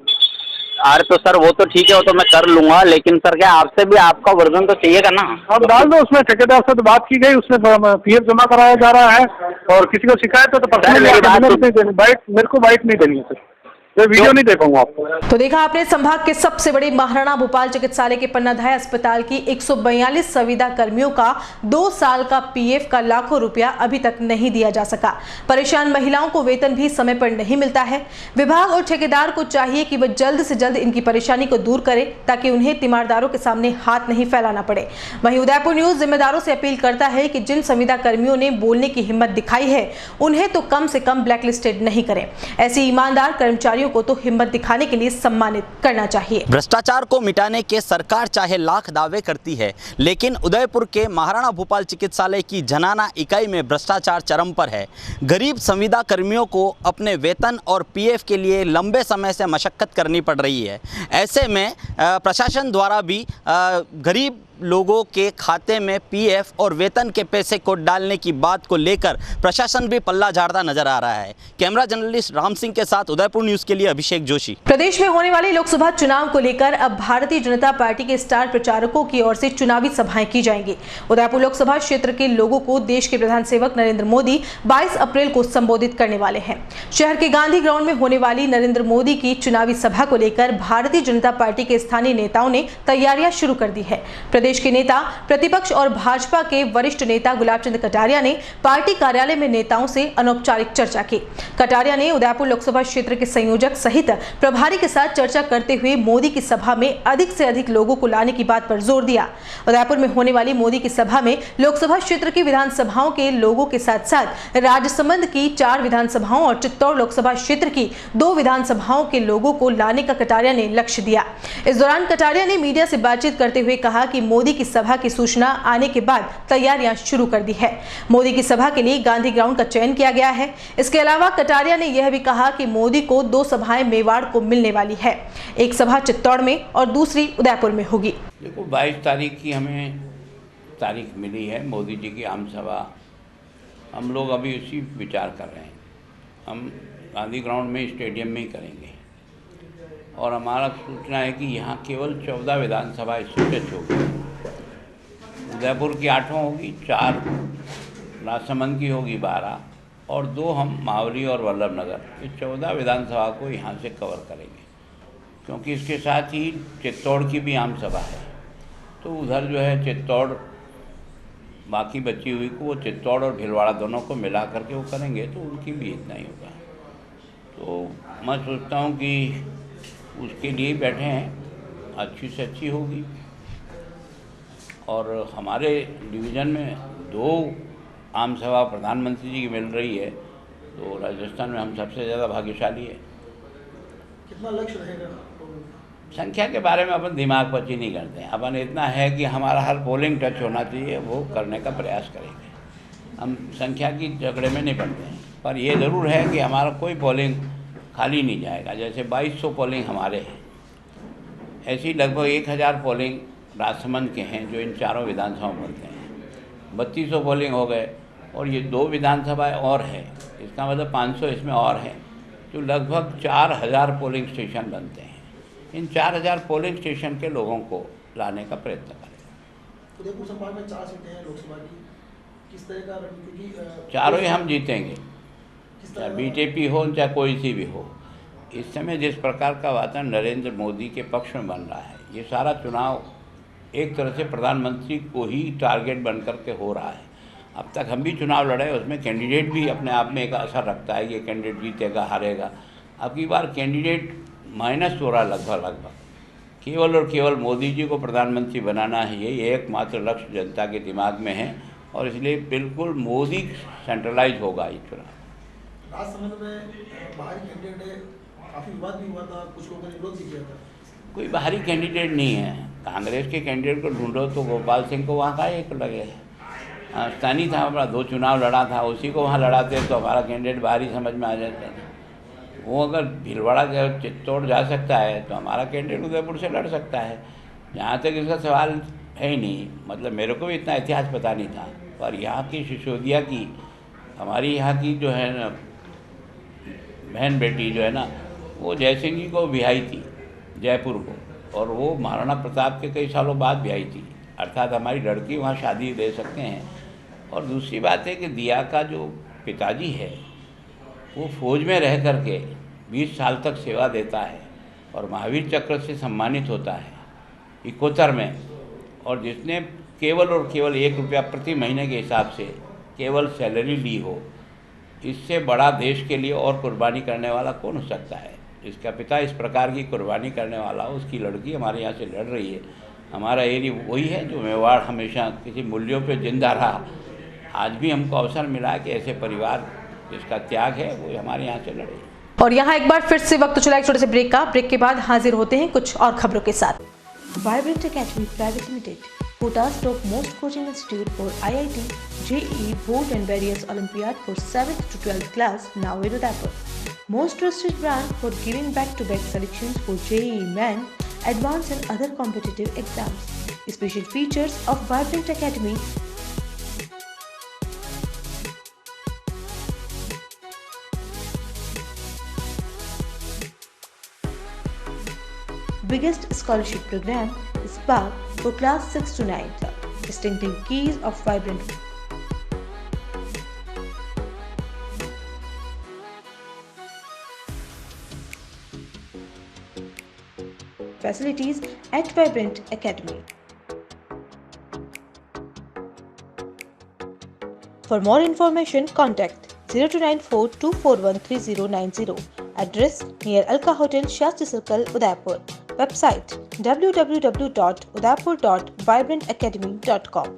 अरे तो सर वो तो ठीक है, वो तो मैं कर लूंगा, लेकिन सर क्या आपसे भी आपका वर्जन तो चाहिएगा ना। आप डाल दो उसमें, ठेकेदार से तो बात की गई, उसमें पीएफ जमा कराया जा रहा है और किसी को शिकायत है तो पर्सनली मेरे को बाइट नहीं देनी है सर, मैं वीडियो नहीं दे पाऊंगा आपको। तो देखा आपने, संभाग के सबसे बड़े महाराणा भोपाल चिकित्सालय के पन्नाधाय अस्पताल की 142 संविदा कर्मियों का 2 साल का पीएफ का लाखों रुपया अभी तक नहीं दिया जा सका। परेशान महिलाओं को वेतन भी समय पर नहीं मिलता है। विभाग और ठेकेदार को चाहिए कि वह जल्द से जल्द इनकी परेशानी को दूर करे, ताकि उन्हें तीमारदारों के सामने हाथ नहीं फैलाना पड़े। वहीं उदयपुर न्यूज जिम्मेदारों से अपील करता है कि जिन संविदा कर्मियों ने बोलने की हिम्मत दिखाई है, उन्हें तो कम से कम ब्लैकलिस्टेड नहीं करें। ऐसे ईमानदार कर्मचारियों को तो हिम्मत दिखाने के लिए सम्मानित करना चाहिए। भ्रष्टाचार को मिटाने के सरकार चाहे लाख दावे करती है, लेकिन उदयपुर के महाराणा भोपाल चिकित्सालय की जनाना इकाई में भ्रष्टाचार चरम पर है। गरीब संविदा कर्मियों को अपने वेतन और पीएफ के लिए लंबे समय से मशक्कत करनी पड़ रही है। ऐसे में प्रशासन द्वारा भी गरीब लोगों के खाते में पीएफ और वेतन के पैसे को डालने की बात को लेकर प्रशासन भी पल्ला झाड़ता नजर आ रहा है। कैमरा जर्नलिस्ट राम सिंह के साथ उदयपुर न्यूज के लिए अभिषेक जोशी। प्रदेश में होने वाले लोकसभा चुनाव को लेकर अब भारतीय जनता पार्टी के स्टार प्रचारकों की ओर से चुनावी सभाएं की जाएंगी। उदयपुर लोकसभा क्षेत्र के लोगों को देश के प्रधान सेवक नरेंद्र मोदी 22 अप्रैल को संबोधित करने वाले हैं। शहर के गांधी ग्राउंड में होने वाली नरेंद्र मोदी की चुनावी सभा को लेकर भारतीय जनता पार्टी के स्थानीय नेताओं ने तैयारियां शुरू कर दी है। प्रदेश के नेता, प्रतिपक्ष और भाजपा के वरिष्ठ नेता गुलाब चंद कटारिया ने पार्टी कार्यालय में नेताओं से अनौपचारिक चर्चा की। कटारिया ने उदयपुर लोकसभा क्षेत्र के संयोजक सहित प्रभारी के साथ चर्चा करते हुए मोदी की सभा में अधिक से अधिक लोगों को लाने की बात पर जोर दिया। उदयपुर में होने वाली मोदी की सभा में लोकसभा क्षेत्र की विधानसभाओं के लोगों के साथ साथ राजसमंद की 4 विधानसभाओं और चित्तौड़ लोकसभा क्षेत्र की 2 विधानसभाओं के लोगों को लाने का कटारिया ने लक्ष्य दिया। इस दौरान कटारिया ने मीडिया से बातचीत करते हुए कहा कि मोदी की सभा की सूचना आने के बाद तैयारियां शुरू कर दी है। मोदी की सभा के लिए गांधी ग्राउंड का चयन किया गया है। इसके अलावा कटारिया ने यह भी कहा कि मोदी को 2 सभाएं मेवाड़ को मिलने वाली है, एक सभा चित्तौड़ में और दूसरी उदयपुर में होगी। देखो 22 तारीख की हमें तारीख मिली है मोदी जी की आम सभा। हम लोग अभी उसी विचार कर रहे हैं, हम गांधी ग्राउंड में स्टेडियम में ही करेंगे और हमारा सूचना है कि यहाँ केवल 14 विधानसभा सूचित होगी। उदयपुर की 8 होगी, 4 राजसमंद की होगी, 12 और 2 हम मावली और वल्लभ नगर, ये 14 विधानसभा को यहाँ से कवर करेंगे। क्योंकि इसके साथ ही चित्तौड़ की भी आम सभा है, तो उधर जो है चित्तौड़ बाकी बची हुई को वो चित्तौड़ और भीलवाड़ा दोनों को मिला करके वो करेंगे, तो उनकी भी इतना ही होगा। तो मैं सोचता हूँ कि उसके लिए बैठे हैं, अच्छी से अच्छी होगी। और हमारे डिवीज़न में 2 आम सभा प्रधानमंत्री जी की मिल रही है, तो राजस्थान में हम सबसे ज़्यादा भाग्यशाली है। कितना लक्ष्य रहेगा? संख्या के बारे में अपन दिमाग पची नहीं करते हैं, अपन इतना है कि हमारा हर पोलिंग टच होना चाहिए, वो करने का प्रयास करेंगे। हम संख्या की झगड़े में नहीं पड़ते हैं, पर यह ज़रूर है कि हमारा कोई पोलिंग खाली नहीं जाएगा। जैसे 2200 पोलिंग हमारे हैं, ऐसी लगभग 1000 पोलिंग राजसमंद के हैं जो इन 4 विधानसभाओं में पड़ते हैं। 3200 पोलिंग हो गए और ये 2 विधानसभाएँ और हैं, इसका मतलब 500 इसमें और हैं, तो लगभग 4000 पोलिंग स्टेशन बनते हैं। इन 4000 पोलिंग स्टेशन के लोगों को लाने का प्रयत्न करें। उदयपुर संभाग में 4 सीटें हैं लोकसभा की, किस तरह का क्योंकि चारों ही हम जीतेंगे, चाहे बीजेपी हो चाहे कोई सी भी हो। इस समय जिस प्रकार का वातावरण नरेंद्र मोदी के पक्ष में बन रहा है, ये सारा चुनाव एक तरह से प्रधानमंत्री को ही टारगेट बन करके हो रहा है। अब तक हम भी चुनाव लड़े, उसमें कैंडिडेट भी अपने आप में एक असर रखता है कि ये कैंडिडेट जीतेगा हारेगा। अब की बार कैंडिडेट माइनस हो रहा लगभग। केवल और केवल मोदी जी को प्रधानमंत्री बनाना है, यही एकमात्र लक्ष्य जनता के दिमाग में है और इसलिए बिल्कुल मोदी सेंट्रलाइज होगा ये चुनाव। राजसमंद में बाहरी कैंडिडेट काफ़ी विवाद भी हुआ था, कुछ लोगों ने विरोध भी किया था। कोई बाहरी कैंडिडेट नहीं है, कांग्रेस के कैंडिडेट को ढूंढो तो गोपाल सिंह को वहाँ का एक लगे। स्थानीय था, हमारा 2 चुनाव लड़ा था, उसी को वहाँ लड़ाते तो हमारा कैंडिडेट बाहरी समझ में आ जाता था। वो अगर भीलवाड़ा चित्तौड़ जा सकता है तो हमारा कैंडिडेट उदयपुर से लड़ सकता है। जहाँ तक इसका सवाल है ही नहीं, मतलब मेरे को भी इतना इतिहास पता नहीं था, पर यहाँ की सिसोदिया की, हमारी यहाँ की जो है ना बहन बेटी जो है ना, वो जयसिंह जी को ब्याही थी जयपुर को, और वो महाराणा प्रताप के कई सालों बाद ब्याही थी, अर्थात हमारी लड़की वहाँ शादी दे सकते हैं। और दूसरी बात है कि दिया का जो पिताजी है वो फौज में रह कर के 20 साल तक सेवा देता है और महावीर चक्र से सम्मानित होता है 71 में, और जिसने केवल और केवल 1 रुपया प्रति महीने के हिसाब से केवल सैलरी ली हो, इससे बड़ा देश के लिए और कुर्बानी करने वाला कौन हो सकता है। इसका पिता इस प्रकार की कुर्बानी करने वाला, उसकी लड़की हमारे यहाँ से लड़ रही है। हमारा एरिया वही है जो मेवाड़ हमेशा किसी मूल्यों पे जिंदा रहा। आज भी हमको अवसर मिला कि ऐसे परिवार जिसका त्याग है वो हमारे यहाँ से लड़े। और यहाँ एक बार फिर से वक्त चला एक छोटे से ब्रेक का। ब्रेक के बाद हाजिर होते हैं कुछ और खबरों के साथ। Vibrant academy private limited, Kota's top most coaching institute for IIT, JEE, board and various Olympiad for 7th to 12th class, now in Udaipur. Most trusted brand for giving back-to-back selections for JEE Main, Advanced and other competitive exams. Special features of Vibrant Academy. Biggest scholarship program, Spark, for class 6 to 9. Distinctive keys of Vibrant. Facilities at Vibrant Academy. For more information, contact 0294 241 3090. Address near Alka Hotel, Shastri Circle, Udaipur. Website www.udaipur.vibrantacademy.com.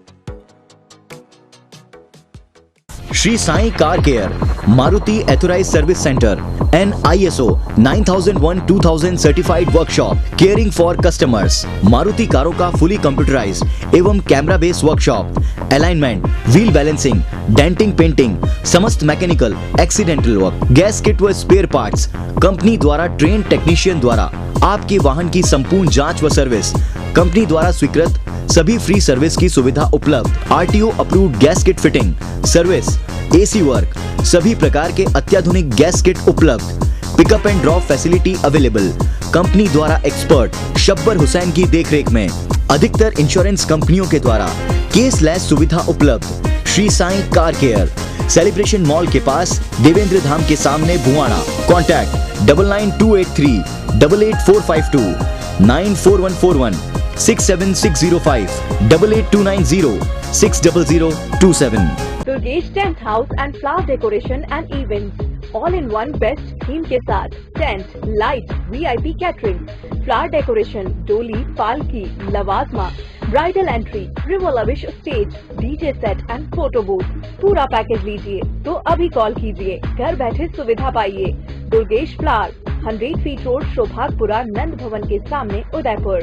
Shri Sai car care, Maruti authorised service centre, NISO 9001-2000 certified workshop, caring for customers. Maruti कारों का fully computerised एवं camera based workshop, alignment, wheel balancing, denting, painting, समस्त mechanical, accidental work, gas kit व spare parts. Company द्वारा train technician द्वारा आपके वाहन की संपूर्ण जांच व सर्विस। कंपनी द्वारा स्वीकृत सभी फ्री सर्विस की सुविधा उपलब्ध। RTO approved gas kit fitting, service, AC work, सभी प्रकार के अत्याधुनिक गैस किट उपलब्ध। Pickup and drop facility available. Company द्वारा एक्सपर्ट शब्बर हुसैन की देखरेख में अधिकतर इंश्योरेंस कंपनियों के द्वारा केसलेस सुविधा उपलब्ध। Shri Sai car care, celebration mall के पास, देवेंद्र धाम के सामने, Bhuana. Contact 9928388452 94141 67605 88290 60027. Durgesh tent house and flower decoration and events, all in one best theme के साथ tent, light, VIP catering, flower decoration, डोली, पालकी, लवाजमा, bridal entry, river lavish stage, DJ set and photo booth. पूरा पैकेज लीजिए तो अभी कॉल कीजिए, घर बैठे सुविधा पाइए। Durgesh flower, 100 feet road, Shobhagpura, नंद भवन के सामने, उदयपुर।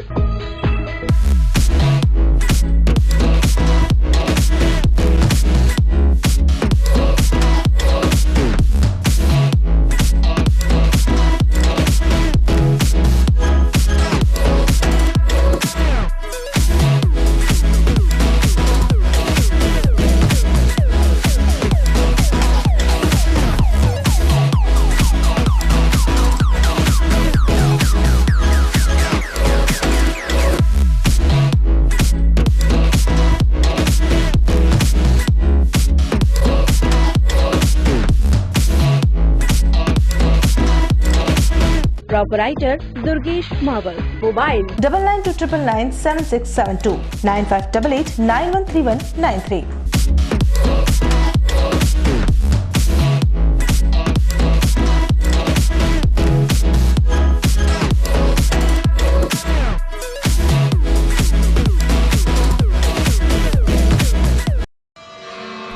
ऑपरेटर दुर्गेश मावल। मोबाइल 9929997672 9588913193।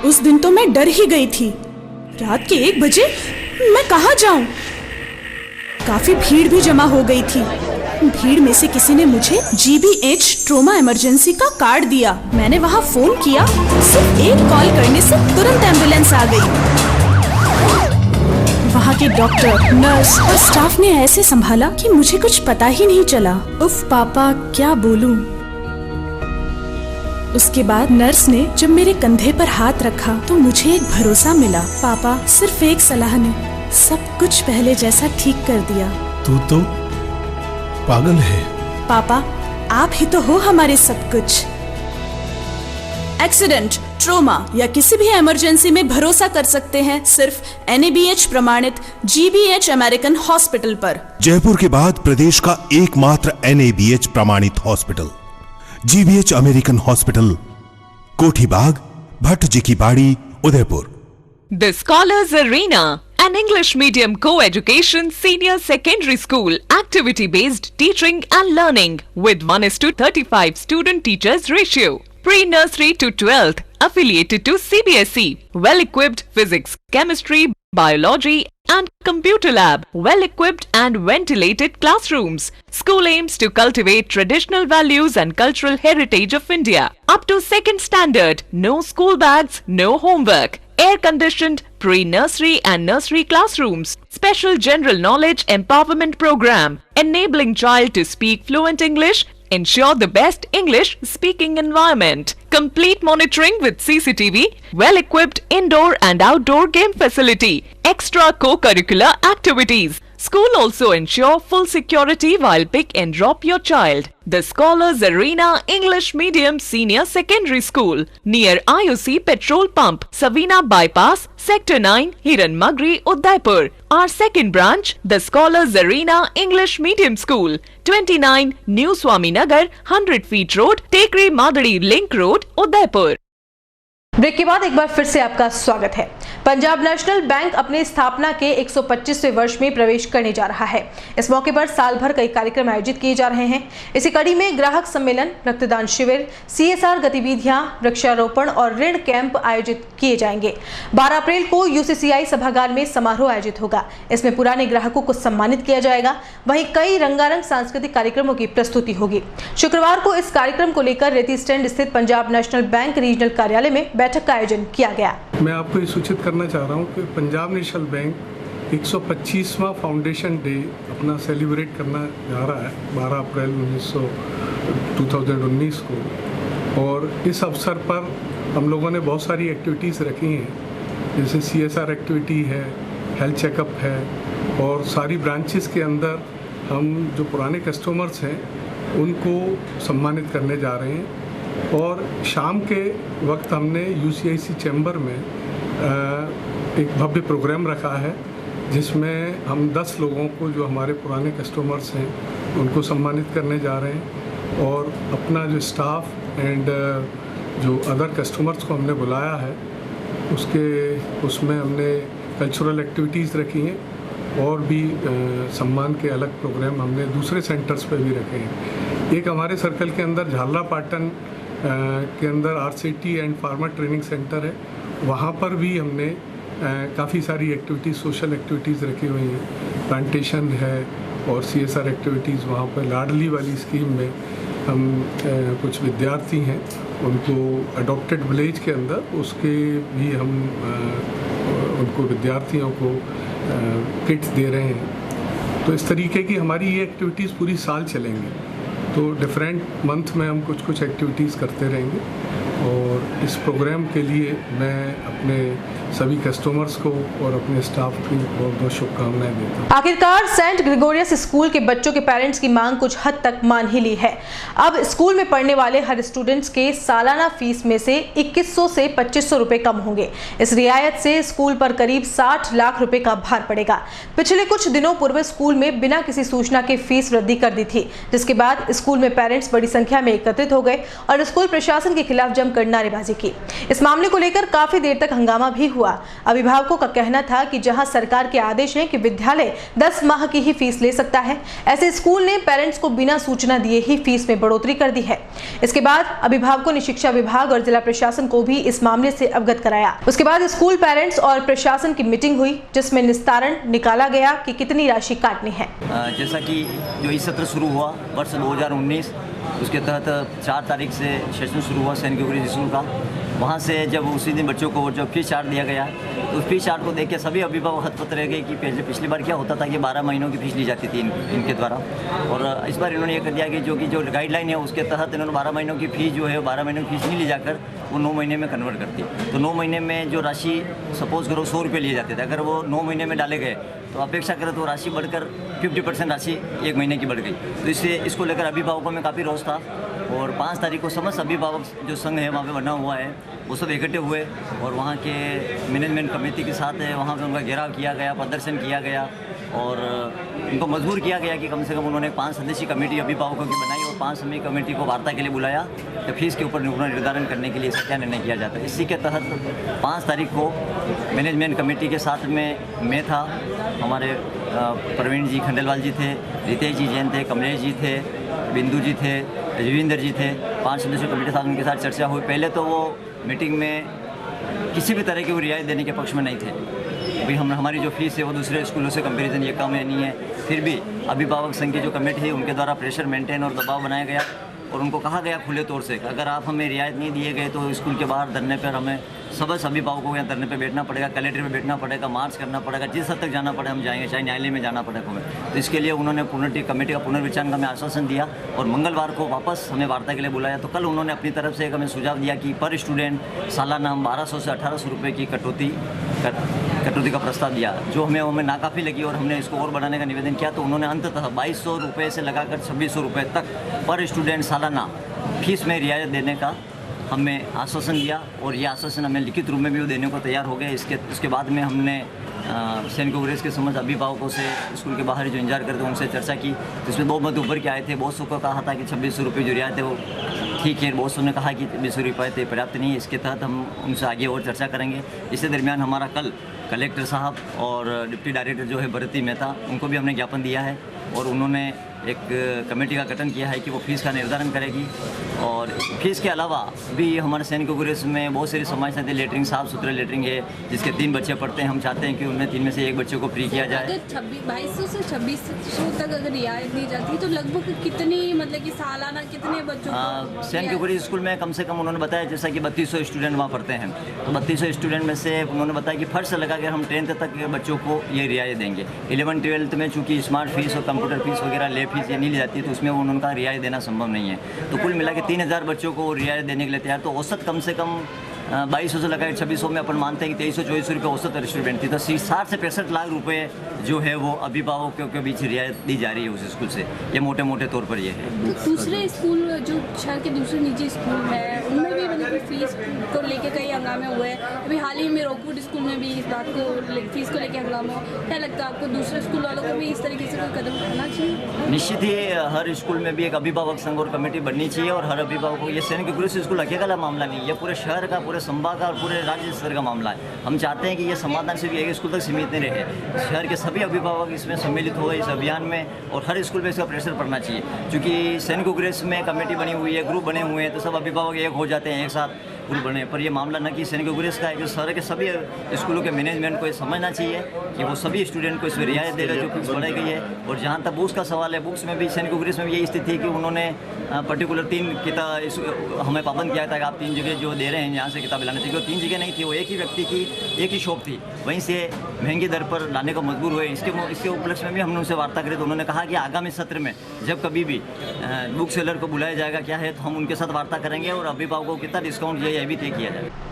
उस दिन तो मैं डर ही गई थी। रात के 1 बजे मैं कहाँ जाऊं? काफी भीड़ भी जमा हो गई थी। भीड़ में से किसी ने मुझे GBH ट्रोमा इमरजेंसी का कार्ड दिया। मैंने वहाँ फोन किया, सिर्फ एक कॉल करने से तुरंत एम्बुलेंस आ गई। वहाँ के डॉक्टर, नर्स और स्टाफ ने ऐसे संभाला कि मुझे कुछ पता ही नहीं चला। उफ पापा, क्या बोलूं। उसके बाद नर्स ने जब मेरे कंधे पर हाथ रखा तो मुझे एक भरोसा मिला। पापा सिर्फ एक सलाह ने सब कुछ पहले जैसा ठीक कर दिया। तू तो पागल है। पापा, आप ही तो हो हमारे सब कुछ। एक्सीडेंट, ट्रोमा या किसी भी इमरजेंसी में भरोसा कर सकते हैं सिर्फ NABH प्रमाणित GBH अमेरिकन हॉस्पिटल पर। जयपुर के बाद प्रदेश का एकमात्र NABH प्रमाणित हॉस्पिटल GBH अमेरिकन हॉस्पिटल, कोठी बाग, भट्ट जी की बाड़ी, Udaipur. The Scholars Arena, an English medium co-education senior secondary school, activity-based teaching and learning with 1:35 student-teachers ratio. Pre-nursery to 12th, affiliated to CBSE. Well-equipped physics, chemistry, biology and computer lab, well-equipped and ventilated classrooms. School aims to cultivate traditional values and cultural heritage of India. Up to 2nd standard, no school bags, no homework. Air-conditioned pre-nursery and nursery classrooms. Special general knowledge empowerment program, enabling child to speak fluent English. Ensure the best English speaking environment. Complete monitoring with CCTV. Well-equipped indoor and outdoor game facility. Extra co-curricular activities. School also ensure full security while pick and drop your child. The Scholars Arena English Medium Senior Secondary School near IOC Petrol Pump, Savina Bypass, Sector 9, Hiran Magri, Udaipur. Our second branch, the Scholars Arena English Medium School, 29 New Swaminagar, 100 Feet Road, Tekri Madadi Link Road, Udaipur. Break के बाद एक बार फिर से आपका स्वागत है। Punjab National bank अपने स्थापना के 125वें वर्ष में प्रवेश करने जा रहा है। इस मौके पर साल भर कई कार्यक्रम आयोजित किए जा रहे हैं। इसी कड़ी में ग्राहक सम्मेलन, रक्तदान शिविर, CSR गतिविधियां, वृक्षारोपण और ऋण कैंप आयोजित किए जाएंगे। 12 अप्रैल को UCCI सभागार में समारोह आयोजित होगा। इसमें पुराने ग्राहकों को सम्मानित किया जाएगा। वहीं कई रंगारंग सांस्कृतिक कार्यक्रमों की प्रस्तुति होगी। शुक्रवार को इस कार्यक्रम को लेकर रेती स्टैंड स्थित पंजाब नेशनल बैंक रीजनल कार्यालय में बैठक का आयोजन किया गया। मैं आपको ये सूचित करना चाह रहा हूँ कि पंजाब नेशनल बैंक 125वां फाउंडेशन डे अपना सेलिब्रेट करना जा रहा है 12 अप्रैल 2019 को। और इस अवसर पर हम लोगों ने बहुत सारी एक्टिविटीज़ रखी हैं, जैसे CSR एक्टिविटी है, हेल्थ चेकअप है, और सारी ब्रांचेस के अंदर हम जो पुराने कस्टमर्स हैं उनको सम्मानित करने जा रहे हैं। और शाम के वक्त हमने UCIC चैम्बर में एक भव्य प्रोग्राम रखा है, जिसमें हम 10 लोगों को जो हमारे पुराने कस्टमर्स हैं उनको सम्मानित करने जा रहे हैं। और अपना जो स्टाफ एंड जो अदर कस्टमर्स को हमने बुलाया है उसमें हमने कल्चरल एक्टिविटीज़ रखी हैं और भी सम्मान के अलग प्रोग्राम हमने दूसरे सेंटर्स पे भी रखे हैं। एक हमारे सर्कल के अंदर झालरा पाटन के अंदर RCT and farmer training centre है, वहाँ पर भी हमने काफ़ी सारी एक्टिविटीज़, सोशल एक्टिविटीज़ रखी हुई हैं। प्लांटेशन है और CSR एक्टिविटीज़ वहाँ पर लाडली वाली स्कीम में हम कुछ विद्यार्थी हैं उनको अडॉप्टेड विलेज के अंदर उसके भी हम उनको विद्यार्थियों को किट्स दे रहे हैं। तो इस तरीके की हमारी ये एक्टिविटीज़ पूरी साल चलेंगी। तो डिफरेंट मंथ में हम कुछ एक्टिविटीज़ करते रहेंगे और इस प्रोग्राम के लिए मैं अपने सभी कस्टमर्स को और अपने स्टाफ को बहुत बहुत शुभकामनाएं देता हूँ। आखिरकार सेंट ग्रेगोरियस स्कूल के बच्चों के पेरेंट्स की मांग कुछ हद तक मान ही ली है। अब स्कूल में पढ़ने वाले हर स्टूडेंट्स के सालाना फीस में से 2100 से 2500 रुपए कम होंगे। इस रियायत से स्कूल पर करीब 60 लाख रुपए का भार पड़ेगा। पिछले कुछ दिनों पूर्व स्कूल में बिना किसी सूचना के फीस वृद्धि कर दी थी, जिसके बाद स्कूल में पेरेंट्स बड़ी संख्या में एकत्रित हो गए और स्कूल प्रशासन के खिलाफ जमकर नारेबाजी की। इस मामले को लेकर काफी देर तक हंगामा भी हुआ। अभिभावकों का कहना था कि जहां सरकार के आदेश हैं कि विद्यालय 10 माह की ही फीस ले सकता है, ऐसे स्कूल ने पेरेंट्स को बिना सूचना दिए ही फीस में बढ़ोतरी कर दी है। इसके बाद अभिभावकों ने शिक्षा विभाग और जिला प्रशासन को भी इस मामले से अवगत कराया। उसके बाद स्कूल पेरेंट्स और प्रशासन की मीटिंग हुई, जिसमें निस्तारण निकाला गया कि कितनी राशि काटनी है। जैसा कि जो इस सत्र शुरू हुआ वर्ष 2019, उसके तहत 4 तारीख से सेशन शुरू हुआ सेंट ग्रेगोरियस स्कूल का। वहाँ से जब उसी दिन बच्चों को जब फीस चार्ट दिया गया तो उस फीस चार्ट को देख के सभी अभिभावक हतपत रह गए कि पिछली बार क्या होता था कि 12 महीनों की फीस ली जाती थी इनके द्वारा, और इस बार इन्होंने ये कर दिया कि जो गाइडलाइन है उसके तहत इन्होंने 12 महीनों की फीस जो है 12 महीनों की फीस नहीं ली जाकर वो 9 महीने में कन्वर्ट करती। तो 9 महीने में जो राशि सपोज करो 100 रुपये लिए जाते थे, अगर वो 9 महीने में डाले गए तो अपेक्षा करें तो राशि बढ़कर 50% राशि 1 महीने की बढ़ गई। तो इसको लेकर अभिभावकों में काफ़ी रोष था और 5 तारीख को समस्त अभिभावक जो संघ है वहाँ पे बना हुआ है वो सब इकट्ठे हुए और वहाँ के मैनेजमेंट कमेटी के साथ वहाँ पे उनका घेराव किया गया, प्रदर्शन किया गया और उनको मजबूर किया गया कि कम से कम उन्होंने 5 सदस्यीय कमेटी अभिभावकों की बनाई और 5 सदस्यीय कमेटी को वार्ता के लिए बुलाया तो फीस के ऊपर निर्धारण करने के लिए इसका क्या निर्णय किया जाता है। इसी के तहत 5 तारीख को मैनेजमेंट कमेटी के साथ में मैं था, हमारे प्रवीण जी खंडेलवाल जी थे, रितेश जी जैन थे, कमलेश जी थे, बिंदु जी थे, रजविंदर जी थे, 5 सदस्यीय कमेटी के साथ उनके साथ चर्चा हुई। पहले तो वो मीटिंग में किसी भी तरह की वो रियायत देने के पक्ष में नहीं थे। भाई हमारी जो फीस है वो दूसरे स्कूलों से कंपैरिजन ये कम है नहीं है, फिर भी अभिभावक संघ की जो कमेटी है उनके द्वारा प्रेशर मेंटेन और दबाव बनाया गया और उनको कहा गया खुले तौर से अगर आप हमें रियायत नहीं दिए गए तो स्कूल के बाहर धरने पर हमें समस्त अभिभावकों को यहाँ धरने पे बैठना पड़ेगा, कलेक्टर पे बैठना पड़ेगा, मार्च करना पड़ेगा, जिस हद तक जाना पड़े हम जाएंगे, चाहे न्यायालय में जाना पड़ेगा हमें। तो इसके लिए उन्होंने कमेटी का पुनर्विचार का हमें आश्वासन दिया और मंगलवार को वापस हमें वार्ता के लिए बुलाया। तो कल उन्होंने अपनी तरफ से एक हमें सुझाव दिया कि पर स्टूडेंट सालाना हम 1200 से 1800 रुपये की कटौती का प्रस्ताव दिया, जो हमें नाकाफ़ी लगी और हमने इसको और बढ़ाने का निवेदन किया। तो उन्होंने अंततः 2200 रुपये से लगाकर 2600 रुपये तक पर स्टूडेंट सालाना फीस में रियायत देने का हमें आश्वासन दिया और ये आश्वासन हमें लिखित रूप में भी देने को तैयार हो गए। उसके बाद में हमने सेंट ग्रेगोरियस के समस्त अभिभावकों से स्कूल के बाहर जो इंतजार करते उनसे चर्चा की, जिसमें 2 मत ऊपर के आए थे। बहुत को कहा था कि 2600 रुपये जो रियायत है वो ठीक है, बहुत ने कहा कि 2600 रुपये थे पर्याप्त नहीं है, इसके तहत हम उनसे आगे और चर्चा करेंगे। इसी दरमियान हमारा कल कलेक्टर साहब और डिप्टी डायरेक्टर जो है भरती मेहता, उनको भी हमने ज्ञापन दिया है और उन्होंने एक कमेटी का गठन किया है कि वो फीस का निर्धारण करेगी। और फीस के अलावा भी हमारे सेंट ग्रेगोरियस में बहुत सारी समस्याएं थी। लेटरिंग, साफ सुथरे लेटरिंग है जिसके 3 बच्चे पढ़ते हैं, हम चाहते हैं कि उनमें 3 में से 1 बच्चे को फ्री किया जाए। अगर 2200 से 2600 तक अगर रियायत दी जाती तो लगभग कितनी, मतलब कि सालाना कितने बच्चों को? सेंट ग्रेगोरियस स्कूल में कम से कम उन्होंने बताया जैसा कि 3200 स्टूडेंट वहाँ पढ़ते हैं, तो 3200 स्टूडेंट में से उन्होंने बताया कि फर्स्ट से लगा कर हम 10th तक के बच्चों को ये रियायत देंगे। 11th-12th में चूँकि स्मार्ट फीस और कंप्यूटर फीस वगैरह ले फीस ये नहीं ली जाती है तो उसमें उनका रियायत देना संभव नहीं है। तो कुल मिला के 3000 बच्चों को रियायत देने के लिए तैयार। तो औसत कम से कम 2200 से लगाकर 2600 में अपन मानते हैं कि 2300-2400 रुपये औसत स्टूडेंट थी। तो 60 से 65 लाख रुपए जो है वो अभिभावकों के बीच रियायत दी जा रही है उस स्कूल से। ये मोटे मोटे तौर पर ये है। तो दूसरे स्कूल जो शहर के दूसरे निजी स्कूल हैं उनमें भी मतलब फीस को लेके कई हंगामे हुए हैं। अभी हाल ही में रोकवुड स्कूल में भी इस बात को फीस को लेकर हंगामा। क्या लगता है आपको दूसरे स्कूल वालों को भी इस तरीके से कोई कदम उठाना चाहिए? निश्चित ही हर स्कूल में भी एक अभिभावक संघ और कमेटी बननी चाहिए और हर अभिभावक को, ये सेंट ग्रेगोरियस स्कूल अकेला का मामला नहीं, ये पूरे शहर का, पूरे संभाग का और पूरे राज्य स्तर का मामला है। हम चाहते हैं कि ये समाधान सिर्फ एक स्कूल तक सीमित नहीं रहे, शहर के सभी अभिभावक इसमें सम्मिलित हो इस अभियान में और हर स्कूल में इसका प्रेशर पड़ना चाहिए। क्योंकि सेंट ग्रेगोरियस में कमेटी बनी हुई है, ग्रुप बने हुए हैं, तो सब अभिभावक एक हो जाते हैं, एक साथ ग्रुप बने। पर ये मामला न कि सेंट ग्रेगोरियस का है कि शहर के सभी स्कूलों के मैनेजमेंट को ये समझना चाहिए कि वो सभी स्टूडेंट को इसमें रियायत देगा जो फीस बढ़ाई गई है। और जहाँ तक बुक्स का सवाल है, बुक्स में भी सेंट ग्रेगोरियस में भी यही स्थिति है कि उन्होंने पर्टिकुलर 3 किताब हमें पाबंद किया था कि आप 3 जगह जो दे रहे हैं यहाँ से किताबें लानी चाहिए। 3 जगह नहीं थी, वो एक ही व्यक्ति की एक ही शॉप थी, वहीं से महंगी दर पर लाने को मजबूर हुए। इसके उपलक्ष्य में भी हमने उनसे वार्ता करी तो उन्होंने कहा कि आगामी सत्र में जब कभी भी बुक सेलर को बुलाया जाएगा क्या है तो हम उनके साथ वार्ता करेंगे और अभिभावकों को कितना डिस्काउंट दिया यह भी तय किया जाएगा।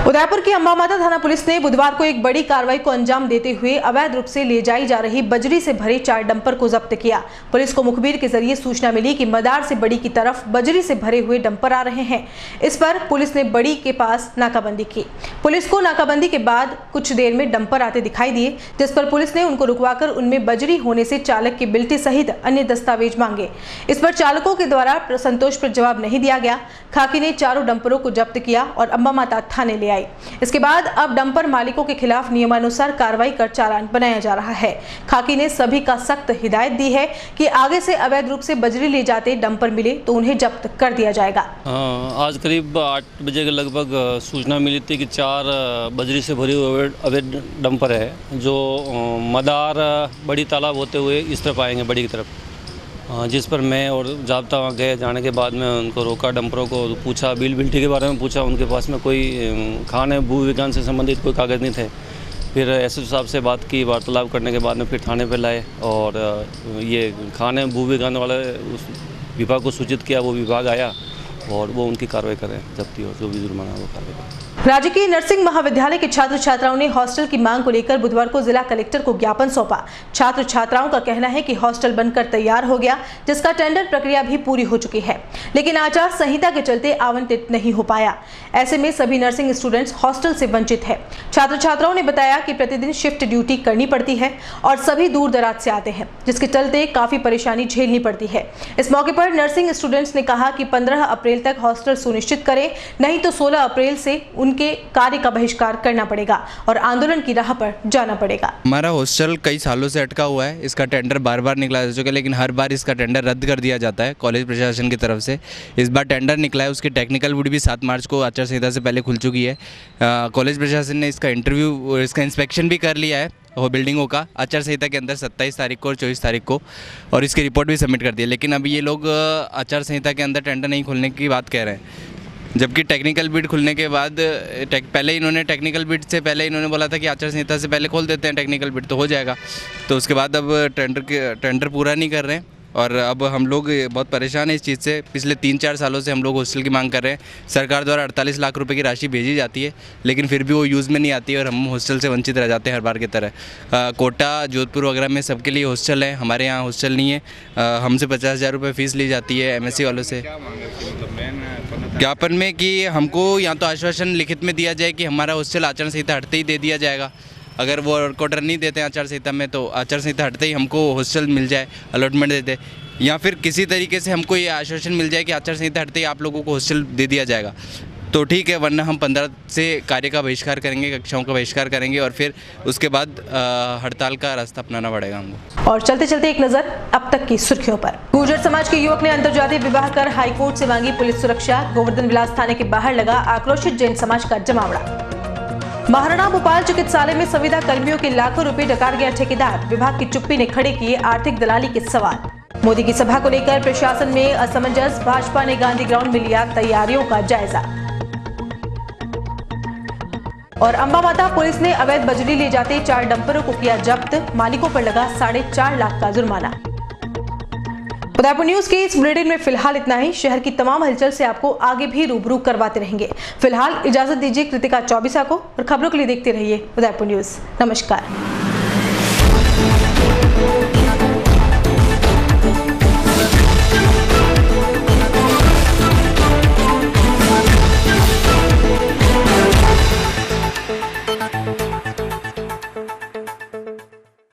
उदयपुर की अंबा माता थाना पुलिस ने बुधवार को एक बड़ी कार्रवाई को अंजाम देते हुए अवैध रूप से ले जाई जा रही बजरी से भरे 4 डंपर को जब्त किया। पुलिस को मुखबिर के जरिए सूचना मिली कि मदार से बड़ी की तरफ बजरी से भरे हुए डंपर आ रहे हैं। इस पर पुलिस ने बड़ी के पास नाकाबंदी की। पुलिस को नाकाबंदी के बाद कुछ देर में डंपर आते दिखाई दिए, जिस पर पुलिस ने उनको रुकवाकर उनमें बजरी होने से चालक के बिल्टे सहित अन्य दस्तावेज मांगे। इस पर चालकों के द्वारा संतोषप्रद जवाब नहीं दिया गया। खाकी ने चारों डंपरों को जब्त किया और अंबा माता थाने ले आई। इसके बाद अब डंपर मालिकों के खिलाफ नियमानुसार कार्रवाई कर चालान बनाया जा रहा है। खाकी ने सभी का सख्त हिदायत दी है कि आगे से अवैध रूप से बजरी ले जाते डंपर मिले तो उन्हें जब्त कर दिया जाएगा। आज करीब 8 बजे के लगभग सूचना मिली थी कि 4 बजरी से भरे हुए अवैध डंपर है जो मदार बड़ी तालाब होते हुए इस तरफ आएंगे बड़ी की तरफ, जिस पर मैं और जाब्ता वहाँ गए। जाने के बाद में उनको रोका, डंपरों को पूछा, बिल्टी के बारे में पूछा। उनके पास में कोई खाने भू विज्ञान से संबंधित कोई कागज़ नहीं थे। फिर एसएसपी साहब से बात की, वार्तालाप करने के बाद में फिर थाने पे लाए और ये खाने भू विज्ञान वाले उस विभाग को सूचित किया। वो विभाग आया और वो उनकी कार्रवाई करें, जब्ती और जो भी जुर्माना वो कार्रवाई करें। राजकीय नर्सिंग महाविद्यालय के छात्र छात्राओं ने हॉस्टल की मांग को लेकर बुधवार को जिला कलेक्टर को ज्ञापन सौंपा। छात्र छात्राओं का कहना है कि हॉस्टल बनकर तैयार हो गया, जिसका टेंडर प्रक्रिया भी पूरी हो चुकी है, लेकिन आचार संहिता के चलते आवंटित नहीं हो पाया। ऐसे में सभी नर्सिंग स्टूडेंट्स हॉस्टल से वंचित है। छात्र छात्राओं ने बताया कि प्रतिदिन शिफ्ट ड्यूटी करनी पड़ती है और सभी दूर दराज से आते हैं, जिसके चलते काफी परेशानी झेलनी पड़ती है। इस मौके पर नर्सिंग स्टूडेंट्स ने कहा कि 15 अप्रैल तक हॉस्टल सुनिश्चित करें, नहीं तो 16 अप्रैल से उनके कार्य का बहिष्कार करना पड़ेगा और आंदोलन की राह पर जाना पड़ेगा। हमारा हॉस्टल कई सालों से अटका हुआ है। इसका टेंडर बार बार निकला जा चुका है, लेकिन हर बार इसका टेंडर रद्द कर दिया जाता है कॉलेज प्रशासन की तरफ से। इस बार टेंडर निकला है, उसकी टेक्निकल वुड भी 7 मार्च को आचार संहिता से पहले खुल चुकी है। कॉलेज प्रशासन ने इसका इंटरव्यू, इसका इंस्पेक्शन भी कर लिया है वो बिल्डिंगों का आचार संहिता के अंदर 27 तारीख को और 24 तारीख को, और इसकी रिपोर्ट भी सबमिट कर दी है। लेकिन अभी ये लोग आचार संहिता के अंदर टेंडर नहीं खोलने की बात कह रहे हैं, जबकि टेक्निकल बिड खुलने के बाद पहले इन्होंने टेक्निकल बिड से पहले इन्होंने बोला था कि आचार संहिता से पहले खोल देते हैं, टेक्निकल बिड तो हो जाएगा। तो उसके बाद अब टेंडर पूरा नहीं कर रहे हैं और अब हम लोग बहुत परेशान हैं इस चीज़ से। पिछले 3-4 सालों से हम लोग हॉस्टल की मांग कर रहे हैं। सरकार द्वारा 48 लाख रुपए की राशि भेजी जाती है, लेकिन फिर भी वो यूज़ में नहीं आती है और हम हॉस्टल से वंचित रह जाते हैं हर बार की तरह। कोटा, जोधपुर वगैरह में सबके लिए हॉस्टल है, हमारे यहाँ हॉस्टल नहीं है। हमसे 50,000 रुपये फ़ीस ली जाती है एमएससी वालों से। ज्ञापन में कि हमको या तो आश्वासन लिखित में दिया जाए कि हमारा हॉस्टल आचार संहिता हटते ही दे दिया जाएगा। अगर वो वर्क ऑर्डर नहीं देते हैं आचार संहिता में, तो आचार संहिता हटते ही हमको हॉस्टल मिल जाए, अलॉटमेंट देते, या फिर किसी तरीके से हमको ये आश्वासन मिल जाए कि आचार संहिता हटते ही आप लोगों को हॉस्टल दे दिया जाएगा, तो ठीक है। वरना हम 15 से कार्य का बहिष्कार करेंगे, कक्षाओं का बहिष्कार करेंगे और फिर उसके बाद हड़ताल का रास्ता अपनाना पड़ेगा हमको। और चलते चलते एक नजर अब तक की सुर्खियों पर। गुर्जर समाज के युवक ने अंतर्जातीय विवाह कर हाईकोर्ट से मांगी पुलिस सुरक्षा। गोवर्धन विलास थाने के बाहर लगा आक्रोशित जैन समाज का जमावड़ा। महाराणा भोपाल चिकित्सालय में संविदा कर्मियों के लाखों रुपए डकार गया ठेकेदार। विभाग की चुप्पी ने खड़े किए आर्थिक दलाली के सवाल। मोदी की सभा को लेकर प्रशासन में असमंजस। भाजपा ने गांधी ग्राउंड में लिया तैयारियों का जायजा। और अंबा माता पुलिस ने अवैध बजरी ले जाते 4 डंपरों को किया जब्त। मालिकों पर लगा 4.5 लाख का जुर्माना। उदयपुर न्यूज के इस बुलेटिन में फिलहाल इतना ही। शहर की तमाम हलचल से आपको आगे भी रूबरू करवाते रहेंगे। फिलहाल इजाजत दीजिए कृतिका चौबीसा को और खबरों के लिए देखते रहिए उदयपुर न्यूज। नमस्कार।